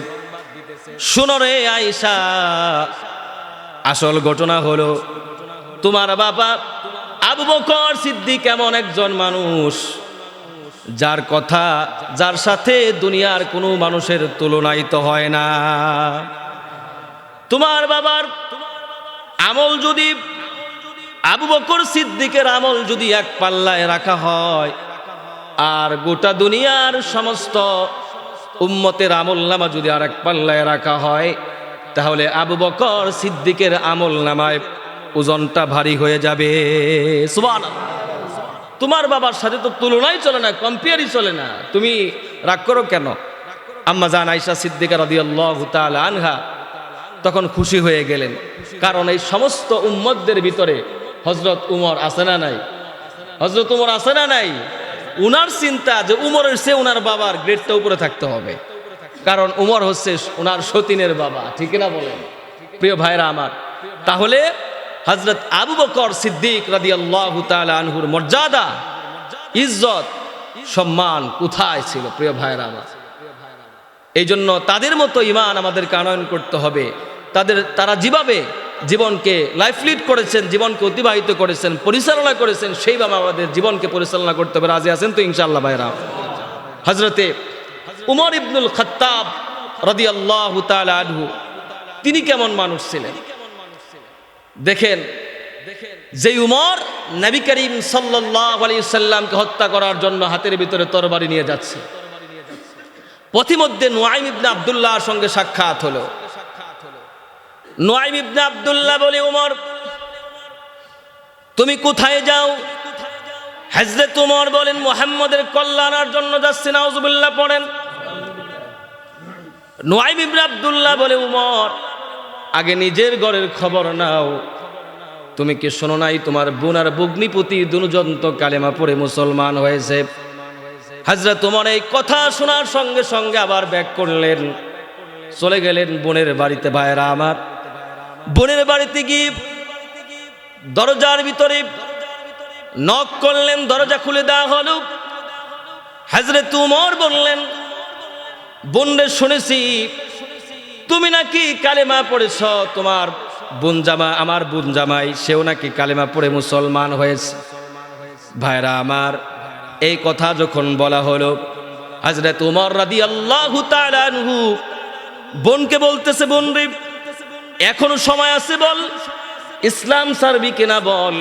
শুনো রে আয়েশা, আসল ঘটনা হলো তোমার বাবা আবু বকর সিদ্দিক এমন একজন মানুষ, যার কথা, যার সাথে দুনিয়ার কোনো মানুষের তুলনাই তো হয় না। তোমার বাবার আমল যদি, আবু বকর সিদ্দিকের আমল যদি এক পাল্লায় রাখা হয়, আর গোটা দুনিয়ার সমস্ত উম্মতের আমলনামা যদি আর এক পাল্লায় রাখা হয়, তাহলে আবু বকর সিদ্দিকের আমলনামায় ওজনটা ভারী হয়ে যাবে। সুবহানাল্লাহ। তোমার বাবার সাথে তো তুলনাই চলে না, কম্পেয়ারই চলে না, তুমি রাগ করো কেন? আম্মাজান আয়েশা সিদ্দিকা রাদিয়াল্লাহু তাআলা আনহা তখন খুশি হয়ে গেলেন, কারণ এই সমস্ত উম্মতদের ভিতরে হযরত উমর আছে না নাই? হযরত উমর আছে না নাই? উনার চিন্তা যে উমরের চেয়ে উনার বাবার গ্রেডটা উপরে থাকতে হবে, কারণ উমর হচ্ছে উনার সতীনের বাবা, ঠিক না বলেন? প্রিয় ভাইরা আমার, তাহলে হযরত আবু বকর সিদ্দিক রাদিয়াল্লাহু তাআলা আনহুর মর্যাদা, ইজ্জত, সম্মান কোথায় ছিল প্রিয় ভাইরা আমার? এই জন্য তাদের মতো ঈমান আমাদেরকে আনয়ন করতে হবে। তারা যেভাবে জীবনকে লাইফ লিড করেছেন, জীবনকে অতিবাহিত করেছেন, পরিচালনা করেছেন, সেইভাবে আমাদের জীবনকে পরিচালনা করতে হবে। রাজি আছেন তো ইনশাআল্লাহ ভাইরা? হযরতে উমর ইবনুল খাত্তাব রাদিয়াল্লাহু তাআলা আনহু, তিনি কেমন মানুষ ছিলেন দেখেন। যে উমর নবী করিম সাল্লাল্লাহু আলাইহি সাল্লামকে হত্যা করার জন্য হাতের ভিতরে তরবারি নিয়ে যাচ্ছে, পথিমধ্যে নুআইম ইবনে আব্দুল্লাহর সঙ্গে সাক্ষাৎ হলো। নুআইম ইবনে আব্দুল্লাহ বলে, উমর তুমি কোথায় যাও? হযরত ওমর বলেন মুহাম্মদের কল্যাণের জন্য যাচ্ছি, নাউজুবিল্লাহ পড়েন। নুআইম ইবনে আব্দুল্লাহ বলে উমর আগে নিজের ঘরের খবর নাও, তুমি কি শোনো নাই তোমার বোন আর ভগ্নিপতি দুজন তো কালেমা পড়ে মুসলমান হয়েছে। হযরত ওমর এই কথা শোনার সঙ্গে সঙ্গে আবার ব্যাক করলেন, চলে গেলেন বোনের বাড়িতে। ভাইরা আমার, বোনের বাড়িতে গিয়ে দরজার ভিতরে নক করলেন, দরজা খুলে দেওয়া হলো। হযরত ওমর বললেন, বোনরে শুনেছি তুমি নাকি কালেমা পড়েছ, তোমার বোন জামা আমার বোন জামাই সেও নাকি কালেমা পড়ে মুসলমান হয়েছে। ভাইরা আমার, এই কথা যখন বলা হলো, হযরত ওমর রাদিয়াল্লাহু তাআলা আনহু বোনকে বলতেছে, বোন রে এখনো সময় আছে, বল ইসলাম ছাড়বি কিনা, বল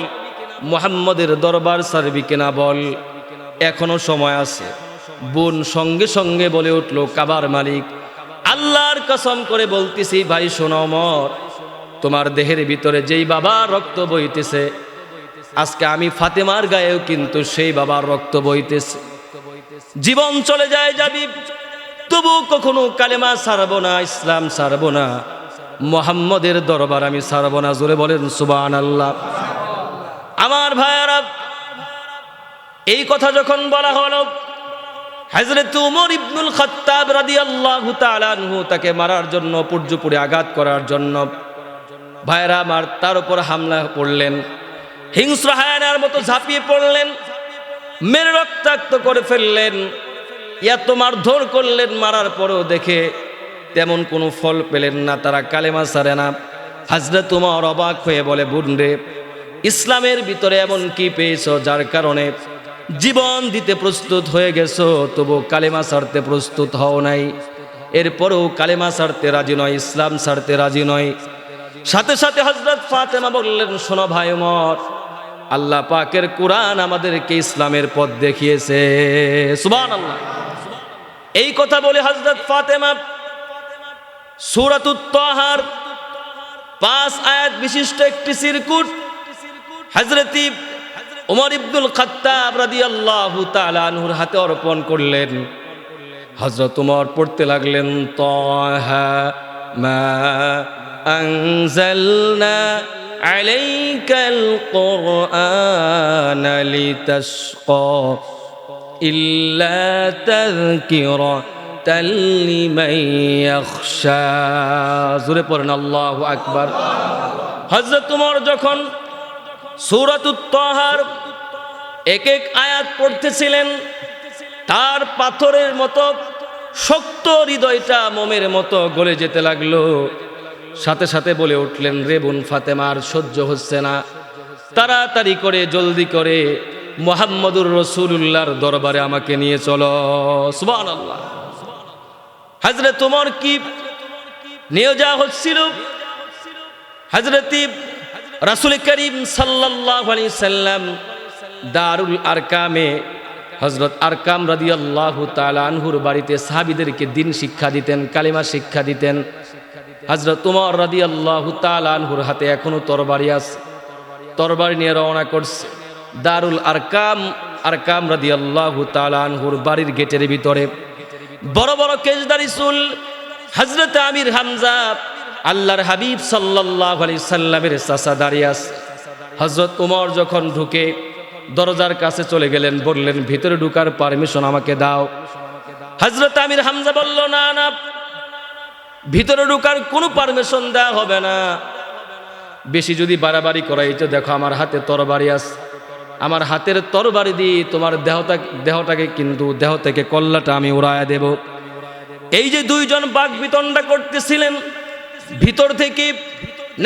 মুহাম্মদের দরবার ছাড়বি কিনা, বল এখনো সময় আছে। বোন সঙ্গে সঙ্গে বলে উঠল, কাবার মালিক আল্লাহর কসম করে বলতেছি, ভাই শোনো ওমর, তোমার দেহের ভিতরে যেই বাবার রক্ত বইতেছে, আজকে আমি ফাতেমার গায়েও কিন্তু সেই বাবার রক্ত বইতেছে। জীবন চলে যায় যাবি, তবু কখনো কালেমা ছাড়বো না, ইসলাম ছাড়বো না, মুহাম্মদের দরবার আমি ছাড়বো না। জোরে বলেন সুবহানাল্লাহ। আমার ভাইয়ারা, এই কথা যখন বলা হলো, হযরত ওমর ইবনুল খাত্তাব রাদিয়াল্লাহু তাআলা আনহু তাকে মারার জন্য, পর্যুপুরে আঘাত করার জন্য ভাইরা আমার তার উপর হামলা করলেন। হিংস্র হায়ানার মতো ঝাঁপিয়ে পড়লেন, মেরে রক্তাক্ত করে ফেললেন। এত মারধর করলেন, মারার পরেও দেখে তেমন কোনো ফল পেলেন না, তারা কালেমা ছাড়ে না। হযরত ওমর অবাক হয়ে বলে, বোন রে ইসলামের ভিতরে এমন কি পেয়েছ যার কারণে জীবন দিতে প্রস্তুত হয়ে গেছো, তবু কালেমা ছাড়তে প্রস্তুত হও নাই? এরপরেও কালেমা ছাড়তে রাজি নয়, ইসলাম ছাড়তে রাজি নয়। সাথে সাথে হযরত ফাতেমা বললেন, শোনো ভাই ওমর, আল্লাহ পাকের কোরআন আমাদেরকে ইসলামের পথ দেখিয়েছে। সুবহানাল্লাহ। এই কথা বলে হযরত ফাতেমা সূরাতুত তাহার 5 আয়াত বিশিষ্ট একটি চিরকুট হযরত ওমর ইবনুল খাত্তাব রাদিয়াল্লাহু তাআলা আনহুর হাতে অর্পণ করলেন। হযরত ওমর পড়তে লাগলেন, তাহা মা আনজালনা আলাইকাল কুরআনা লিতাশকা ইল্লা তাযকিরাতাল লিমান ইয়াখশা। জোরে পড়েন আল্লাহু আকবার। হযরত ওমর যখন সূরাতুত তাহার এক এক আয়াত পড়তেছিলেন, তার পাথরের মতো শক্ত হৃদয়টা মোমের মতো গলে যেতে লাগলো। সাথে সাথে বলে উঠলেন, রে বোন ফাতেমা, আর সহ্য হচ্ছে না, তাড়াতাড়ি করে জলদি করে মুহাম্মদুর রাসূলুল্লাহর দরবারে আমাকে নিয়ে চলো। সুবহানাল্লাহ। হযরত ওমর কি নিয়ে যাওয়া হচ্ছিল, হযরত রাসূল করিম সাল্লাল্লাহু আলাইহি সাল্লাম দারুল আরকামে হযরত আরকাম রাদিয়াল্লাহু তাআলা আনহুর বাড়িতে সাহাবীদেরকে দ্বীন শিক্ষা দিতেন, কালেমা শিক্ষা দিতেন। হযরত ওমর রাদিয়াল্লাহু তাআলা আনহুর হাতে এখনো তরবারি আছে, তরবারি নিয়ে রওনা করছে দারুল আরকাম। আরকাম রাদিয়াল্লাহু তাআলা আনহুর বাড়ির গেটের ভিতরে বড় বড় কেশদারি চুল হযরত আমির হামজা, আল্লাহর হাবিব সাল্লাল্লাহু আলাইহি সাল্লামের চাচা দাঁড়িয়ে আছে। হযরত ওমর যখন ঢুকে দরজার কাছে চলে গেলেন, বললেন, ভিতরে ঢুকার পারমিশন আমাকে দাও। হযরত আমির হামজা বলল, না না, ভিতরে ঢুকার কোনো পারমিশন দেওয়া হবে না। বেশি যদি বাড়াবাড়ি করাই তো দেখো আমার হাতে তরবারি আছে, আমার হাতের তরবারি দিয়ে তোমার দেহটাকে কিন্তু দেহ থেকে কল্লাটা আমি উড়ায়া দেব। এই যে দুইজন বাক বিতণ্ডা করতেছিলেন, ভিতর থেকে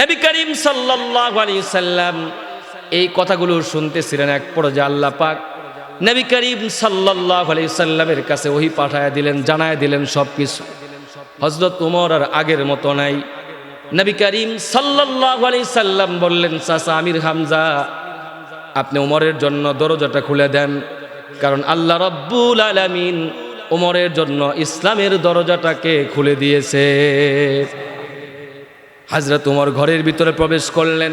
নবী করিম সাল্লাল্লাহু আলাইহি সাল্লাম এই কথাগুলো শুনতেছিলেন। এক পর্যায়ে আল্লাহ পাক নবী করিম সাল্লাল্লাহু আলাইহি সাল্লামের কাছে ওহী পাঠায়া দিলেন, জানায়া দিলেন সবকিছু। হযরত ওমর আর আগের মতো নাই। নবী করিম সাল্লাল্লাহু আলাইহি সাল্লাম বললেন, চাচা আমির হামজা, আপনি ওমরের জন্য দরজাটা খুলে দেন, কারণ আল্লাহ রাব্বুল আলামিন ওমরের জন্য ইসলামের দরজাটাকে খুলে দিয়েছে। হযরত ওমর ঘরের ভিতরে প্রবেশ করলেন।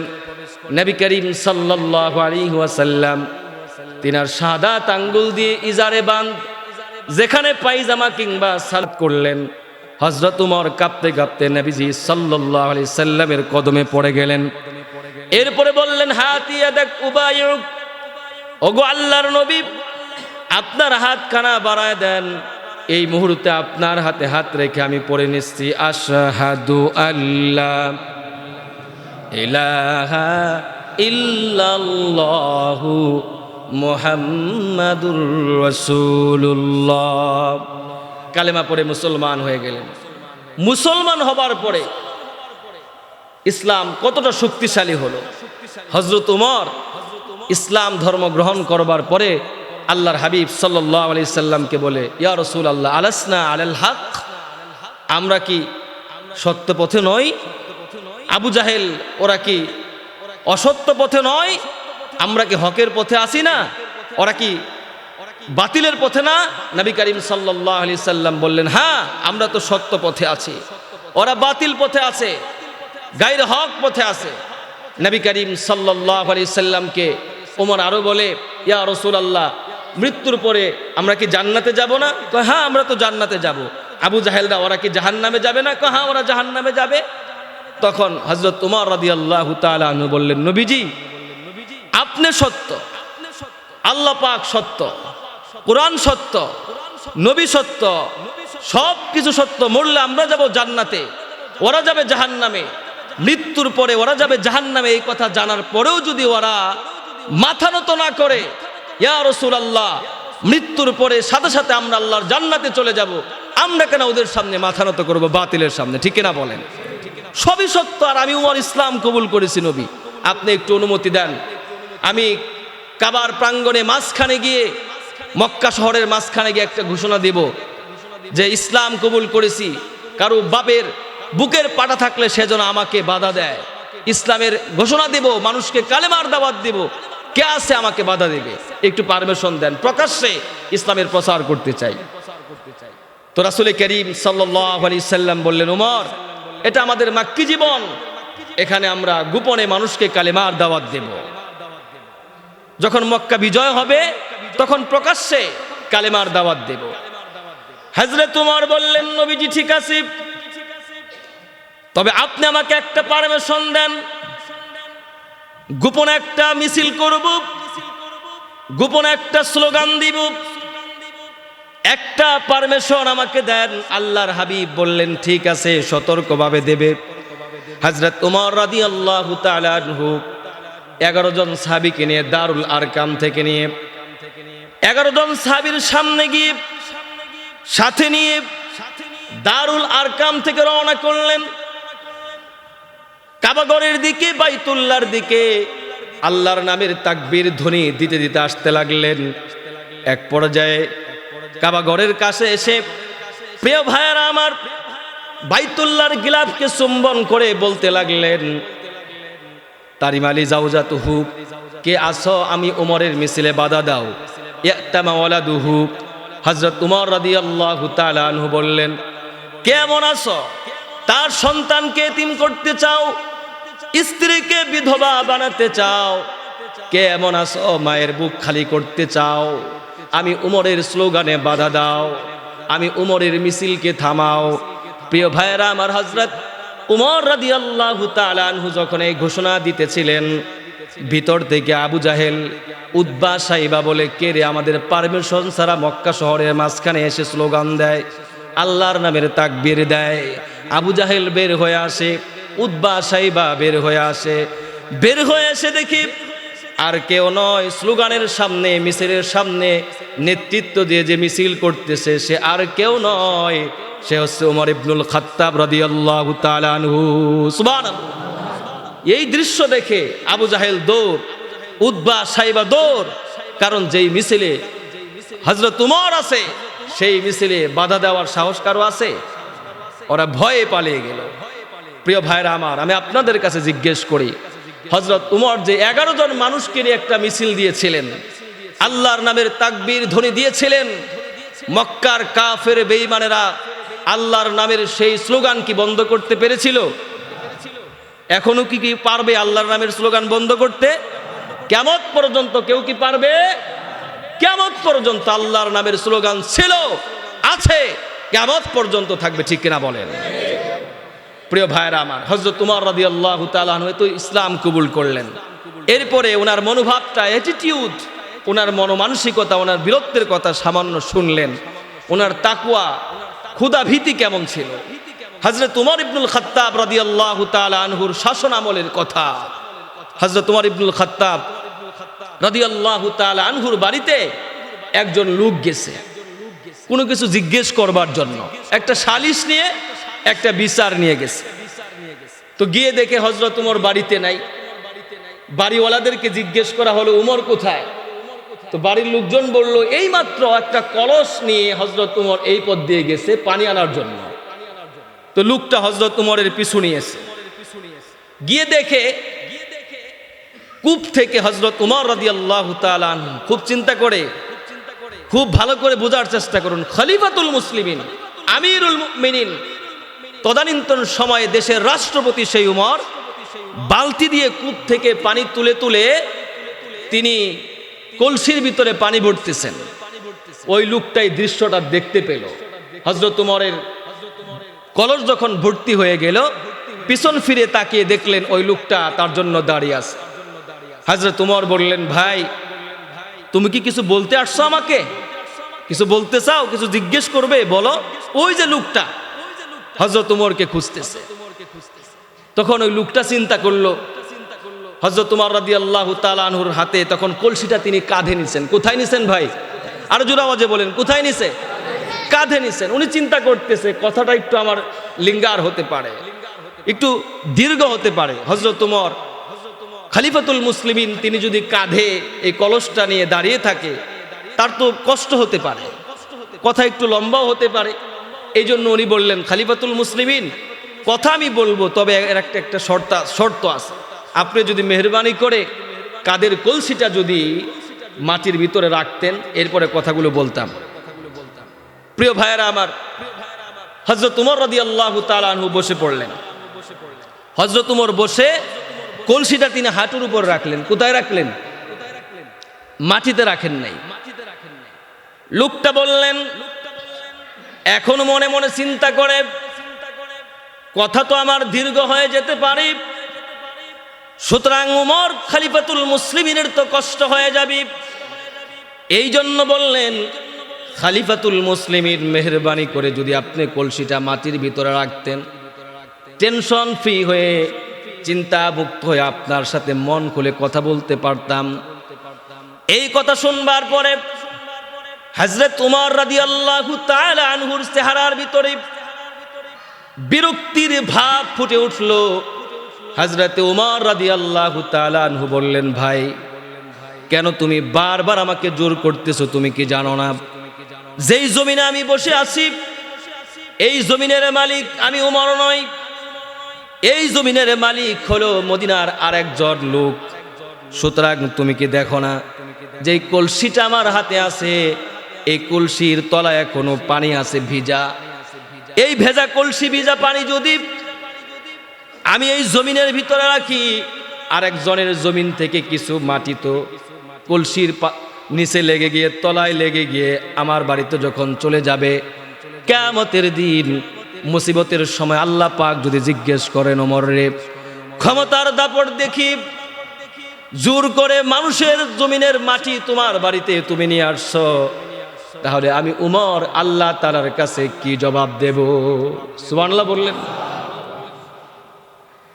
নবী করিম সাল্লাল্লাহু আলাইহি ওয়াসাল্লাম তিনার শাহাদাত আঙ্গুল দিয়ে ইজারে বাঁধ যেখানে পায়জামা কিংবা সালাত করলেন, হযরত উমর কাঁপতে কাঁপতে নবীজি সাল্লাল্লাহু আলাইহি সাল্লামের কদমে পড়ে গেলেন। এরপরে বললেন, হাতি ইয়াদাক উবাইয়ুক, ওগো আল্লাহর নবী, আপনার হাতখানা বাড়ায় দেন, এই মুহূর্তে আপনার হাতে হাত রেখে আমি পড়ে নিচ্ছি আশহাদু আল্লা ইলাহা ইল্লাল্লাহু মুহাম্মাদুর রাসূলুল্লাহ। কালেমা পড়ে মুসলমান হয়ে গেলেন। মুসলমান হবার পরে ইসলাম কতটা শক্তিশালী হলো। হযরত উমর ইসলাম ধর্ম গ্রহণ করবার পরে আল্লাহর হাবিব সাল্লাল্লাহু আলাইহি সাল্লামকে বলে, ইয়া রাসূলুল্লাহ, আলাসনা আলাল হক, আমরা কি সত্য পথে নই? আবু জাহেল ওরা কি অসত্য পথে নয়? আমরা কি হকের পথে আছি না? ওরা কি বাতিলের পথে না? নবী করিম সাল্লাল্লাহু আলাইহি সাল্লাম বললেন, হ্যাঁ, আমরা তো সত্য পথে আছি, ওরা বাতিল পথে আছে, গায়র হক পথে আছে। নবী করিম সাল্লাল্লাহু আলাইহি সাল্লামকে ওমর আরো বলে, ইয়া রাসূলুল্লাহ, মৃত্যুর পরে আমরা কি জান্নাতে যাব না? কয়, হ্যাঁ, আমরা তো জান্নাতে যাব। আবু জাহেলরা ওরা কি জাহান্নামে যাবে না? কয়, হ্যাঁ, ওরা জাহান্নামে যাবে। তখন হযরত উমর রাদিয়াল্লাহু তাআলা আনহু বললেন, নবীজি, আপনি সত্য, আল্লাহ পাক সত্য, কোরআন সত্য, নবী সত্য, সব কিছু সত্য। মরলে আমরা যাব জান্নাতে, ওরা যাবে জাহান্নামে। মৃত্যুর পরে ওরা যাবে জাহান্নামে, এই কথা জানার পরেও যদি ওরা মাথা নত না করে, ইয়া রাসূলুল্লাহ, মৃত্যুর পরে সাথে সাথে আমরা আল্লাহর জান্নাতে চলে যাব, আমরা কেন ওদের সামনে মাথা নত করব, বাতিলের সামনে? ঠিক না বলেন? সবই সত্য। আর আমি উমর ইসলাম কবুল করেছি। নবী, আপনি একটু অনুমতি দেন, আমি কাবার প্রাঙ্গণে মাঝখানে গিয়ে, মক্কা শহরের মাঝখানে গিয়ে একটা ঘোষণা দেব যে ইসলাম কবুল করেছি। কারো বাপের বুকের পাটা থাকলে সেজন্য আমাকে বাধা দেয়। ইসলামের ঘোষণা দেব, মানুষকে কালেমার দাওয়াত দেব, কে আছে আমাকে বাধা দেবে? একটু পারমিশন দেন, প্রকাশ্যে ইসলামের প্রচার করতে চাই। তো রাসূল করিম সাল্লাল্লাহু আলাইহি সাল্লাম বললেন, উমর, এটা আমাদের মাক্কি জীবন, এখানে আমরা গোপনে মানুষকে কালেমার দাওয়াত দেব। যখন মক্কা বিজয় হবে তখন প্রকাশ্যে কালেমার দাওয়াত দেব। হযরত উমর বললেন, নবীজি, ঠিক আছে, তবে আপনি আমাকে একটা পারমিশন দেন, গোপনে একটা মিছিল করব, গোপনে একটা স্লোগান দিব, একটা পারমিশন আমাকে দেন। আল্লাহর হাবিব বললেন, ঠিক আছে, সতর্কভাবে দেবে। হযরত উমর রাদিয়াল্লাহু তাআলা আনহু 11 জন সাহাবীকে নিয়ে দারুল আরকাম থেকে নিয়ে 11 জন সাহাবীর সামনে গিয়ে সাথে নিয়ে দারুল আরকাম থেকে রওনা করলেন কাবাগরের দিকে, বাইতুল্লাহর দিকে। আল্লাহর নামের তাকবীর ধ্বনি দিতে দিতে আসতে লাগলেন। এক পর্যায়ে কাবাগরের কাছে এসে, প্রিয় ভাইয়েরা আমার, বাইতুল্লাহর গিলাফকে চুম্বন করে বলতে লাগলেন, তারিম আলী জাওজাতুহু, কে আসো, আমি উমরের মিছিলে বাধা দাও। ইয়াতামা ওয়ালাদুহু, হযরত উমর রাদিয়াল্লাহু তাআলা আনহু বললেন, কেমন আছো? তার সন্তানকে এতিম করতে চাও, স্ত্রীকে বিধবা বানাতে চাও, কেমন আছো? মায়ের বুক খালি করতে চাও, আমি উমরের স্লোগানে বাধা দাও, আমি উমরের মিছিলকে থামাও। প্রিয় ভাইয়েরা আমার, হযরত উমর রাদিয়াল্লাহু তাআলা আনহু যখন এই ঘোষণা দিতেছিলেন, ভিতর থেকে আবু জাহেল, উতবা, সাইবা বলে, কে রে আমাদের পারমিশন ছাড়া মক্কা শহরের মাঝখানে এসে স্লোগান দেয়, আল্লাহর নামের তাকবীর দেয়। আবু জাহেল বের হয়ে আসে, উতবা, সাইবা বের হয়ে আসে। বের হয়ে এসে দেখি আর কেউ নয়, স্লোগানের সামনে, মিছিলের সামনে নেতৃত্ব দিয়ে যে মিছিল করতেছে সে আর কেউ নয়, সে হচ্ছে ওমর ইবনুল খাত্তাব রাদিয়াল্লাহু তাআলা আনহু। সুবহানাল্লাহ। এই দৃশ্য দেখে আবু জাহেল দৌড়, উতবা, সাইবা দৌড়, কারণ যেই মিছিলে হযরত উমর আছে সেই মিছিলে বাধা দেওয়ার সাহস কারো আছে? ওরা ভয়ে পালিয়ে গেল। প্রিয় ভাইরা আমার, আমি আপনাদের কাছে জিজ্ঞেস করি, হযরত উমর যে 11 জন মানুষকে নিয়ে একটা মিছিল দিয়েছিলেন, আল্লাহর নামের তাকবীর ধ্বনি দিয়েছিলেন, মক্কার কাফের বেঈমানেরা আল্লাহর নামের সেই স্লোগান কি বন্ধ করতে পেরেছিল? এখনো কি পারবে আল্লাহর নামের স্লোগান বন্ধ করতে? কিয়ামত পর্যন্ত কেউ কি পারবে? কিয়ামত পর্যন্ত আল্লাহর নামের স্লোগান ছিল, আছে, কিয়ামত পর্যন্ত থাকবে। ঠিক কিনা বলেন? প্রিয় ভাইরা আমার, হযরত উমর রাদিয়াল্লাহু তাআলা আনহু তো ইসলাম কবুল করলেন। এরপরে ওনার মনোভাবটা, অ্যাটিটিউড, ওনার মনোমানসিকতা, ওনার বীরত্বের কথা সামান্য শুনলেন। ওনার তাকওয়া, ক্ষুধা ভীতি কেমন ছিল। হযরত উমর ইবনুল খাত্তাব রাদিয়াল্লাহু তাআলা আনহুর শাসন আমলের কথা। হযরত উমর ইবনুল খাত্তাব রাদিয়াল্লাহু তাআলা আনহুর বাড়িতে একজন লোক গেছে কোনো কিছু জিজ্ঞেস করবার জন্য, একটা সালিশ নিয়ে, একটা বিচার নিয়ে গেছে। তো গিয়ে দেখে হযরত উমর বাড়িতে নাই। বাড়িওয়ালাদেরকে জিজ্ঞেস করা হলো, উমর কোথায়? তো বাড়ির লোকজন বলল, এই মাত্র একটা কলস নিয়ে হযরত উমর এই পথ দিয়ে গেছে পানি আনার জন্য। তো লোকটা হযরত উমরের পিছু নিয়েছে, গিয়ে দেখে কূপ থেকে হযরত উমর রাদিয়াল্লাহু তাআলা আনহু, খুব চিন্তা করে, খুব ভালো করে বোঝার চেষ্টা করুন, খলিফাতুল মুসলিমিন, আমিরুল মুমিনিন, তদানীন্তন সময়ে দেশের রাষ্ট্রপতি সেই উমর বালতি দিয়ে কূপ থেকে পানি তুলে তুলে তিনি কলসির ভিতরে পানি ভরতেছেন। ওই লোকটাই দৃশ্যটা দেখতে পেল। হযরত উমরের কলস যখন ভর্তি হয়ে গেল, পিছন ফিরে তাকিয়ে দেখলেন ওই লোকটা তার জন্য দাঁড়িয়ে আছে। হযরত উমর বললেন, ভাই তুমি কি কিছু বলতে আসছো আমাকে? কিছু বলতে চাও? কিছু জিজ্ঞেস করবে? বলো। ওই যে লোকটা হযরত উমরকে খুঁজতেছে। তখন ওই লোকটা চিন্তা করলো, হযরত উমর রাদিয়াল্লাহু তাআলা আনহুর হাতে তখন কলসিটা তিনি কাঁধে নিছেন। কোথায় নিছেন ভাই? আরো জোরে আওয়াজে বলেন, কোথায় নিছে? কাঁধে নিছেন। উনি চিন্তা করতেছে, কথাটা একটু আমার লিঙ্গার হতে পারে, একটু দীর্ঘ হতে পারে। হযরত উমর খলিফাতুল মুসলিমিন, তিনি যদি কাঁধে এই কলসটা নিয়ে দাঁড়িয়ে থাকে, তার তো কষ্ট হতে পারে, কথা একটু লম্বাও হতে পারে। এই জন্য উনি বললেন, খলিফাতুল মুসলিমিন, কথা আমি বলবো, তবে এর একটা শর্ত আছে। আপনি যদি মেহরবানি করে কাদের কলসিটা যদি মাটির ভিতরে রাখতেন, এরপরে কথাগুলো বলতাম। প্রিয় ভাইয়েরা আমার, হযরত উমর রাদিয়াল্লাহু তাআলা আনহু বসে পড়লেন। হযরত উমর বসে কলসিটা তিনি হাঁটুর উপর রাখলেন। কোথায় রাখলেন? মাটিতে রাখেন নাই। লোকটা বললেন, এখন মনে মনে চিন্তা করে, কথা তো আমার দীর্ঘ হয়ে যেতে পারে, সুতরাং উমর খলিফাতুল মুসলিমিনের তো কষ্ট হয়ে যাবে। এই জন্য বললেন, খলিফাতুল মুসলিমিন, মেহরবানি করে যদি আপনি কলসিটা মাটির ভিতরে রাখতেন, টেনশন ফ্রি হয়ে, চিন্তামুক্ত হয়ে আপনার সাথে মন খুলে কথা বলতে পারতাম। এই কথা শুনবার পরে হযরত উমর রাদিয়াল্লাহু তাআলা আনহুর চেহারার ভিতরে বিরক্তির ভাব ফুটে উঠল। হযরত উমর রাদিয়াল্লাহু তাআলা আনহু বললেন, ভাই কেন তুমি বারবার আমাকে জোর করতেছো? তুমি কি জানো না যেই জমিনে আমি বসে আছি, এই জমিনের মালিক আমি উমর নই, এই জমিনের মালিক হলো মদিনার আরেকজন লোক। সুতরাং তুমি কি দেখো না যে কলসিটা আমার হাতে আছে, এই কলসির তলায় এখনো পানি আছে ভিজা। এই ভেজা কলসি, ভিজা পানি যদি আমি এই জমিনের ভিতরে রাখি, আরেকজনের জমিন থেকে কিছু মাটি তো কলসির নিচে লেগে গিয়ে, তলায় লেগে গিয়ে আমার বাড়িতে যখন চলে যাবে, কিয়ামতের দিন মুসিবতের সময় আল্লাহ পাক যদি জিজ্ঞেস করেন, ওমর রে, ক্ষমতার দাপট দেখি জোর করে মানুষের জমিনের মাটি তোমার বাড়িতে তুমি নিয়ে আসছো, তাহলে আমি উমর আল্লাহ তাআলার কাছে কি জবাব দেব? সুবহানাল্লাহ বললেন।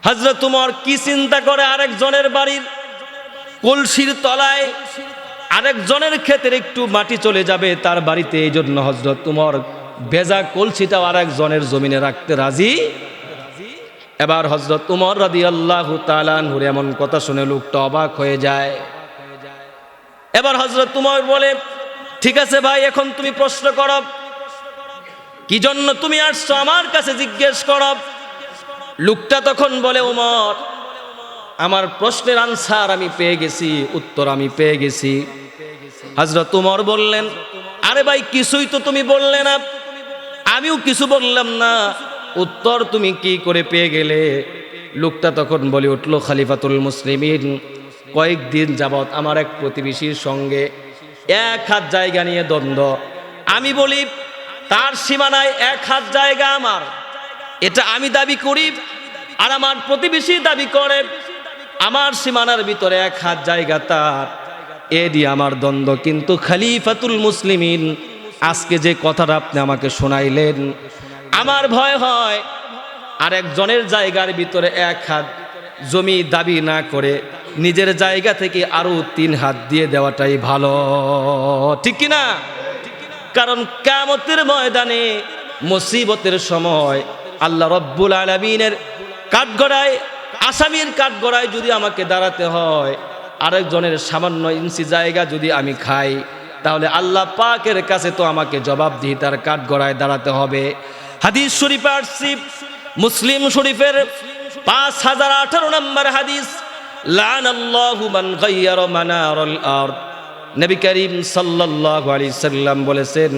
হযরত উমর কি চিন্তা করে, আরেকজনের বাড়ির কলসির তলায় আরেকজনের ক্ষেতের একটু মাটি চলে যাবে তার বাড়িতে, এই জন্য হযরত উমর ভেজা কলসিটাও আরেকজনের জমিনে রাখতে রাজি। এবার হযরত উমর রাদিয়াল্লাহু তাআলা আনহুর এমন কথা শুনে লোকটা অবাক হয়ে যায়। এবার হযরত উমর বলে, ঠিক আছে ভাই, এখন তুমি প্রশ্ন করো, কি জন্য তুমি আসছো আমার কাছে জিজ্ঞেস করো। লোকটা তখন বলে, উমর, আমার প্রশ্নের আনসার আমি পেয়ে গেছি, উত্তর আমি পেয়ে গেছি। হযরত উমর বললেন, আরে ভাই, কিছুই তো তুমি বললে না, আমিও কিছু বললাম না, উত্তর তুমি কি করে পেয়ে গেলে? লোকটা তখন বলে উঠল, খলিফাতুল মুসলিমিন, কয়েকদিন যাবৎ আমার এক প্রতিবেশীর সঙ্গে এক হাত জায়গা নিয়ে দ্বন্দ্ব। আমি বলি তার সীমানায় এক হাত জায়গা আমার, এটা আমি দাবি করি, আর আমার প্রতিবেশী দাবি করে আমার সীমানার ভিতরে এক হাত জায়গা তার, এ দিয়ে আমার দ্বন্দ্ব। কিন্তু খলিফাতুল মুসলিমিন আজকে যে কথাটা আপনি আমাকে শোনাইলেন, আমার ভয় হয় আরেকজনের জায়গার ভিতরে এক হাত জমি দাবি না করে নিজের জায়গা থেকে আরো 3 হাত দিয়ে দেওয়াটাই ভালো, ঠিক কিনা? কারণ কিয়ামতের ময়দানে মুসিবতের সময় আল্লাহ রব্বুল আলামিনের কাঠগড়ায়, আসামির কাঠগড়ায় যদি আমাকে দাঁড়াতে হয়, আরেকজনের সামান্য ইঞ্চি জায়গা যদি আমি খাই, তাহলে আল্লাহ পাকের কাছে তো আমাকে জবাবদিহিতার কাঠগড়ায় দাঁড়াতে হবে। হাদিস শরীফে আসছে, মুসলিম শরীফের 5018 নম্বর হাদিস, লানাল্লাহু মান গায়্যারা মানারাল আরদ। নবী করিম সাল্লাল্লাহু আলাইহি সাল্লাম বলেছেন,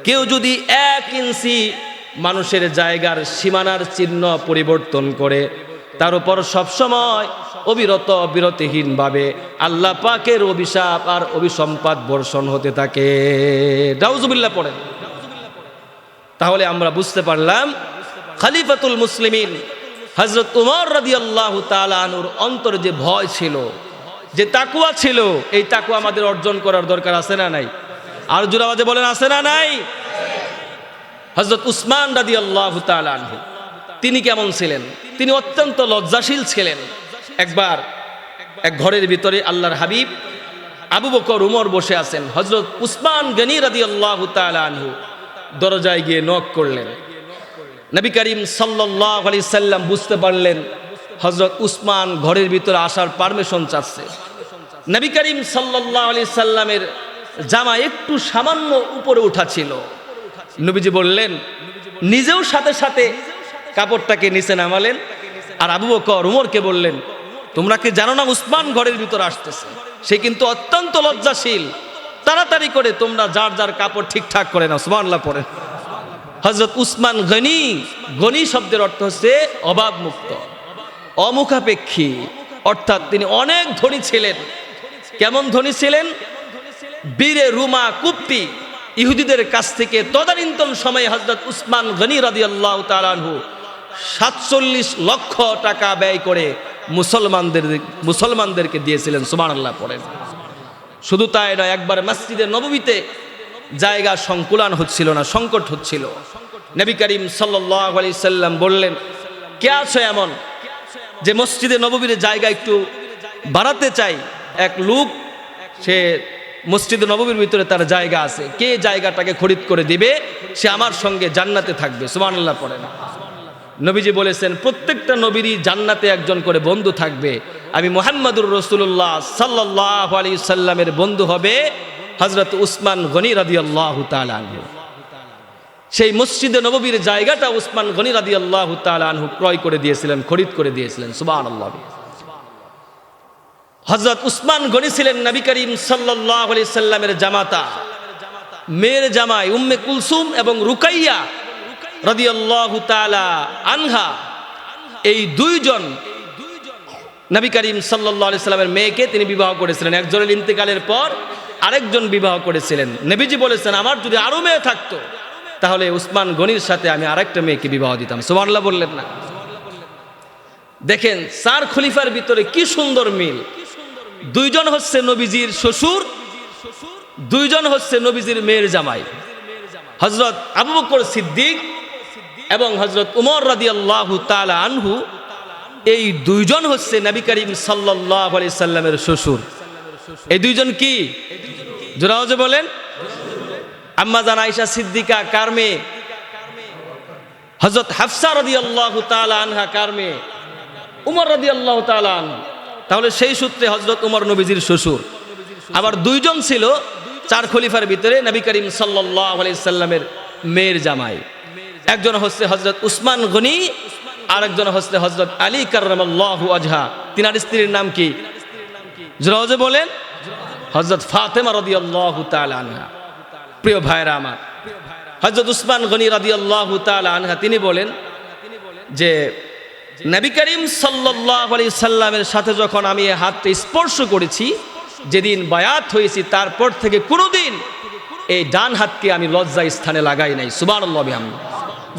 কেউ যদি 1 ইঞ্চি মানুষের জায়গার সীমানার চিহ্ন পরিবর্তন করে, তার উপর সবসময় অবিরত বিরতিহীনভাবে আল্লাহ পাকের অভিশাপ আর অভিসম্পাত বর্ষণ হতে থাকে। নাউজুবিল্লাহ পড়েন। তাহলে আমরা বুঝতে পারলাম খলিফাতুল মুসলিমিন হযরত উমর রাদিয়াল্লাহু তাআলা আনহুর অন্তরে যে ভয় ছিল, যে তাকওয়া ছিল, এই তাকওয়া আমাদের অর্জন করার দরকার আছে না নাই? আর জোরে আওয়াজে বলেন, আছে না নাই? হযরত উসমান রাদিয়াল্লাহু তাআলা আনহু তিনি কেমন ছিলেন? তিনি অত্যন্ত লজ্জাশীল ছিলেন। একবার এক ঘরের ভিতরে আল্লাহর হাবিব আবু বকর উমর বসে আছেন, হযরত উসমান গনি রাদিয়াল্লাহু তাআলা আনহু দরজায় গিয়ে নক করলেন। নবী করিম সাল্লাল্লাহু আলাইহি সাল্লাম বুঝতে পারলেন হযরত উসমান ঘরের ভিতরে আসার পারমিশন চাচ্ছে। নবী করিম সাল্লাল্লাহু আলাইহি সাল্লামের জামা একটু সামান্য উপরে উঠা ছিল। নবীজি বললেন, নিজেও সাথে সাথে কাপড়টাকে নিচে নামালেন, আর আবু বকর উমরকে বললেন, তোমরা কি জানো না উসমান ঘরের ভিতরে আসতেছে? সে কিন্তু অত্যন্ত লজ্জাশীল, তাড়াতাড়ি করে তোমরা যার যার কাপড় ঠিকঠাক করে নাও। সুবহানাল্লাহ পড়েন। হযরত উসমান গনি, গনি শব্দের অর্থ হচ্ছে অভাব মুক্ত, অমুখাপেক্ষী, অর্থাৎ তিনি অনেক ধনী ছিলেন। কেমন ধনী ছিলেন? বীরে রুমা কুপ্তি ইহুদিদের কাছ থেকে তদানীন্তন সময়ে হযরত উসমান গনি রাদিয়াল্লাহু তাআলা আনহু 47 লক্ষ টাকা ব্যয় করে মুসলমানদেরকে দিয়েছিলেন। সুবহানাল্লাহ পড়েন। শুধু তাই নয়, একবার মসজিদে নববীতে জায়গা সংকুলান হচ্ছিল না, সংকট হচ্ছিল। নবী করিম সাল্লাল্লাহু আলাইহি সাল্লাম বললেন, কে আছো এমন যে মসজিদে নববীর জায়গা একটু বাড়াতে চাই? এক লোক, সে মসজিদে নববীর ভিতরে তার জায়গা আছে, কে জায়গাটাকে খরিদ করে দিবে, সে আমার সঙ্গে জান্নাতে থাকবে। সুবহানাল্লাহ পড়েন। নবীজি বলেছেন, প্রত্যেকটা নবীরই জান্নাতে একজন করে বন্ধু থাকবে। আমি মুহাম্মদুর রাসূলুল্লাহ সাল্লাল্লাহু আলাইহি সাল্লামের বন্ধু হবে হযরত উসমান গনি রাদিয়াল্লাহু তাআলা আনহু। সেই মসজিদে নববীর জায়গাটা উসমান গনি রাদিয়াল্লাহু তাআলা আনহু ক্রয় করে দিয়েছিলেন, খরিদ করে দিয়েছিলেন। সুবহানাল্লাহ। হযরত উসমান গনি ছিলেন নবী করিম সাল্লাল্লাহু আলাইহি সাল্লামের জামাতা, মেয়ের জামাই উম্মে কুলসুম এবং রুকাইয়া রাদিয়াল্লাহু তাআলা আনহা। এই দুইজন নবী করিম সাল্লাল্লাহু আলাইহি সাল্লামের মেয়েকে তিনি বিবাহ করেছিলেন। একজনের ইন্তেকালের পর আরেকজন বিবাহ করেছিলেন। নবীজি বলেছেন, আমার যদি আরো মেয়ে থাকতো তাহলে উসমান গনির সাথে আমি আরেকটা মেয়েকে বিবাহ দিতাম। সুবহানাল্লাহ বললেন না? দেখেন 4 খলিফার ভিতরে কি সুন্দর মিল। দুইজন হচ্ছে নবীজির শ্বশুর, দুইজন হচ্ছে নবীজির মেয়ের জামাই। হযরত আবু বকর সিদ্দিক এবং হযরত উমর রাদিয়াল্লাহু তাআলা আনহু, এই দুইজন হচ্ছে নবী করিম সাল্লাল্লাহু আলাইহি সাল্লামের শ্বশুর। এই দুইজন কি? জোরে আওয়াজে বলেন। আম্মা জান আয়েশা সিদ্দিকা কার মেয়ে? হযরত হাফসা রাদিয়াল্লাহু তাআলা আনহা কার মেয়ে? উমর রাদিয়াল্লাহু তাআলা আনহু। তাহলে সেই সূত্রে হযরত উমর নবীজির শ্বশুর। আবার দুইজন ছিল 4 খলিফার ভিতরে নবী করিম সাল্লাল্লাহু আলাইহি সাল্লামের মেয়ের জামাই। একজন হচ্ছে হযরত উসমান গনি, আর একজন হচ্ছে হযরত আলী কাররামাল্লাহু ওয়াজহা। তিনার স্ত্রীর নাম কি? জোরে বলেন। হযরত ফাতেমা রাদিয়াল্লাহু তাআলা আনহা। প্রিয় ভাইরা আমার, হযরত উসমান গনি রাদিয়াল্লাহু তাআলা আনহা তিনি বলেন যে নবী করিম সাল্লাল্লাহু আলাইহি সাল্লামের সাথে যখন আমি হাতটা স্পর্শ করেছি, যেদিন বায়াত হয়েছি তারপর থেকে কোনোদিন এই ডান হাতকে আমি লজ্জা স্থানে লাগাই নাই। সুবহানাল্লাহ বিহামদিহি।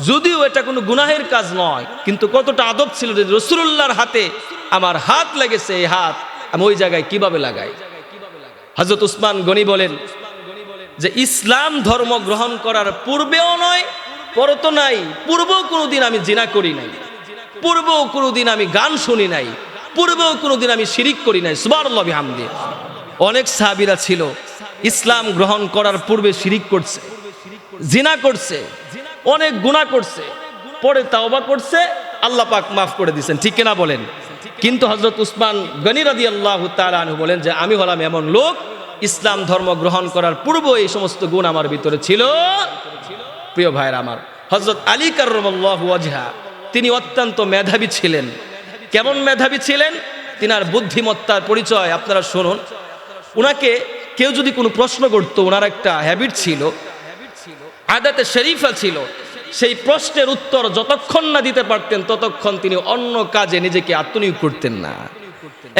যদিও এটা কোনো গুনাহের কাজ নয়, কিন্তু কতটা আদব ছিল যে রাসূলুল্লাহর হাতে আমার হাত লেগেছে, এই হাত আমি ওই জায়গায় কিভাবে লাগাই। হযরত উসমান গনি বলেন যে ইসলাম ধর্ম গ্রহণ করার পূর্বেও নয়, পরে তো নাই, পূর্বেও কোনোদিন আমি জিনা করি নাই, পূর্বেও কোনোদিন আমি গান শুনি নাই, পূর্বেও কোনোদিন আমি শিরিক করি নাই। সুবহানাল্লাহ বিহামদিহি। অনেক সাহাবীরা ছিল ইসলাম গ্রহণ করার পূর্বে শিরিক করছে, জিনা করছে, অনেক গুনাহ করছে, পরে তাওবা করছে, আল্লাহ পাক মাফ করে দিয়েছেন, ঠিক কিনা বলেন। কিন্তু হযরত উসমান গনি রাদিয়াল্লাহু তাআলা আনহু বলেন যে আমি হলাম এমন লোক, ইসলাম ধর্ম গ্রহণ করার পূর্বে এই সমস্ত গুণ আমার ভিতরে ছিল। প্রিয় ভাইরা আমার, হযরত আলী কাররামাল্লাহু ওয়াজহা তিনি অত্যন্ত মেধাবী ছিলেন। কেমন মেধাবী ছিলেন? তিনার বুদ্ধিমত্তার পরিচয় আপনারা শুনুন। উনাকে কেউ যদি কোনো প্রশ্ন করতো, ওনার একটা হ্যাবিট ছিল, আদাতে শরীফা ছিল, সেই প্রশ্নের উত্তর যতক্ষণ না দিতে পারতেন ততক্ষণ তিনি অন্য কাজে নিজেকে আত্মনিয়োগ করতেন না।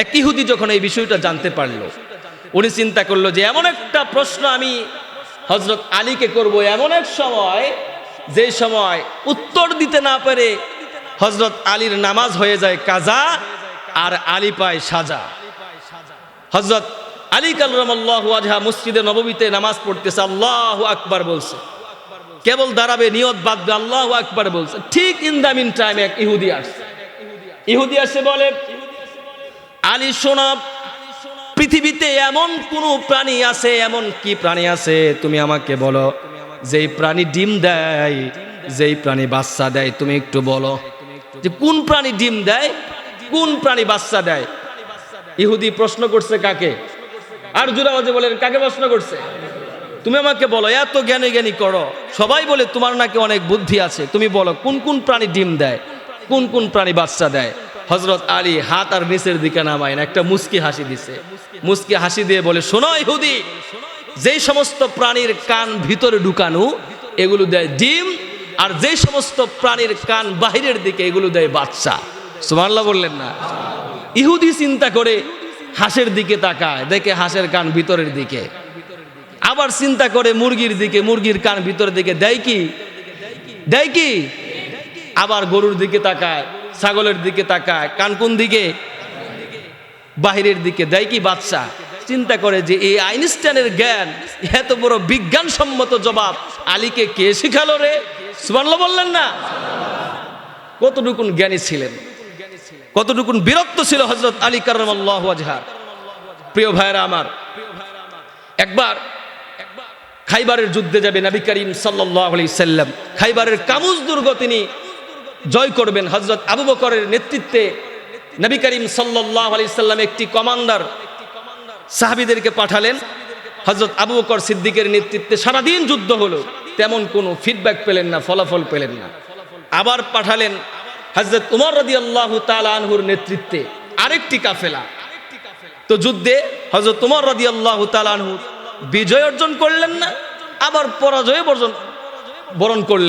এক ইহুদি যখন এই বিষয়টা জানতে পারলো, উনি চিন্তা করলো যে এমন একটা প্রশ্ন আমি হযরত আলীকে করব, এমন এক সময় যে সময় উত্তর দিতে না পারে হযরত আলীর নামাজ হয়ে যায় কাজা আর আলী পায় সাজা। হযরত আলী কাররামাল্লাহু ওয়াজহা মসজিদে নববীতে নামাজ পড়তেছে, আল্লাহু আকবার বলছে, কেবল দাঁড়াবে, নিয়ত বাঁধবে, আল্লাহু আকবার বলছে। ঠিক ইন দ্য মিন টাইম এক ইহুদি আসে বলে, আলী শোনো, পৃথিবীতে এমন কোন প্রাণী আছে, এমন কি প্রাণী আছে তুমি আমাকে বলো, যেই প্রাণী ডিম দেয়, যেই প্রাণী বাচ্চা দেয়, তুমি একটু বলো যে কোন প্রাণী ডিম দেয়, কোন প্রাণী বাচ্চা দেয়। ইহুদি প্রশ্ন করছে কাকে? আর জোরে আওয়াজে বলেন, কাকে প্রশ্ন করছে? তুমি আমাকে বলো, এত জ্ঞানী জ্ঞানী করো, সবাই বলে তোমার নাকি অনেক বুদ্ধি আছে, তুমি বলো কোন কোন প্রাণী ডিম দেয়, কোন কোন প্রাণী বাচ্চা দেয়। হযরত আলী হাত আর নিচের দিকে নামায় না, একটা মুস্কি হাসি দিছে, মুস্কি হাসি দিয়ে বলে, শোনো ইহুদি, যেই সমস্ত প্রাণীর কান ভিতরে ঢুকানো এগুলো দেয় ডিম, আর যেই সমস্ত প্রাণীর কান বাহিরের দিকে এগুলো দেয় বাচ্চা। সুবহানাল্লাহ বললেন না? ইহুদি চিন্তা করে হাঁসের দিকে তাকায়, দেখে হাঁসের কান ভিতরের দিকে, আবার চিন্তা করে মুরগির দিকে, মুরগির কান ভিতরের দিকে, দেয় কি দেয় কি, আবার গরুর দিকে তাকায়, ছাগলের দিকে তাকায়, কান কোন দিকে? বাহিরের দিকে, দেয় কি? বাচ্চা। চিন্তা করে যে এই আইনস্টাইনের জ্ঞান, এত বড় বিজ্ঞানসম্মত জবাব আলীকে কে শিখালো রে? সুবহানাল্লাহ বললেন না? কতটুকুন জ্ঞানী ছিলেন, কতটুকুন বিরক্ত ছিল হযরত আলী কাররামাল্লাহু ওয়াজহা। প্রিয় ভাইরা আমার, একবার খাইবারের যুদ্ধে যাবে নবী করিম সাল্লাল্লাহু আলাইহি সাল্লাম, খাইবারের কামুজ দুর্গ তিনি জয় করবেন। হযরত আবু বকরের নেতৃত্বে নবী করিম সাল্লাল্লাহু আলাইহি সাল্লাম একটি কমান্ডার সাহাবীদেরকে পাঠালেন। হযরত আবু বকর সিদ্দিকের নেতৃত্বে সারাদিন যুদ্ধ হলো, তেমন কোনো ফিডব্যাক পেলেন না, ফলাফল পেলেন না। আবার পাঠালেন হযরত উমর রাদিয়াল্লাহু তাআলা আনহুর নেতৃত্বে আরেকটি কাফেলা। তো যুদ্ধে হযরত উমর রাদিয়াল্লাহু তাআলা আনহু বিজয় অর্জন করলেন না, আবার পরাজয় বরণ করলেন।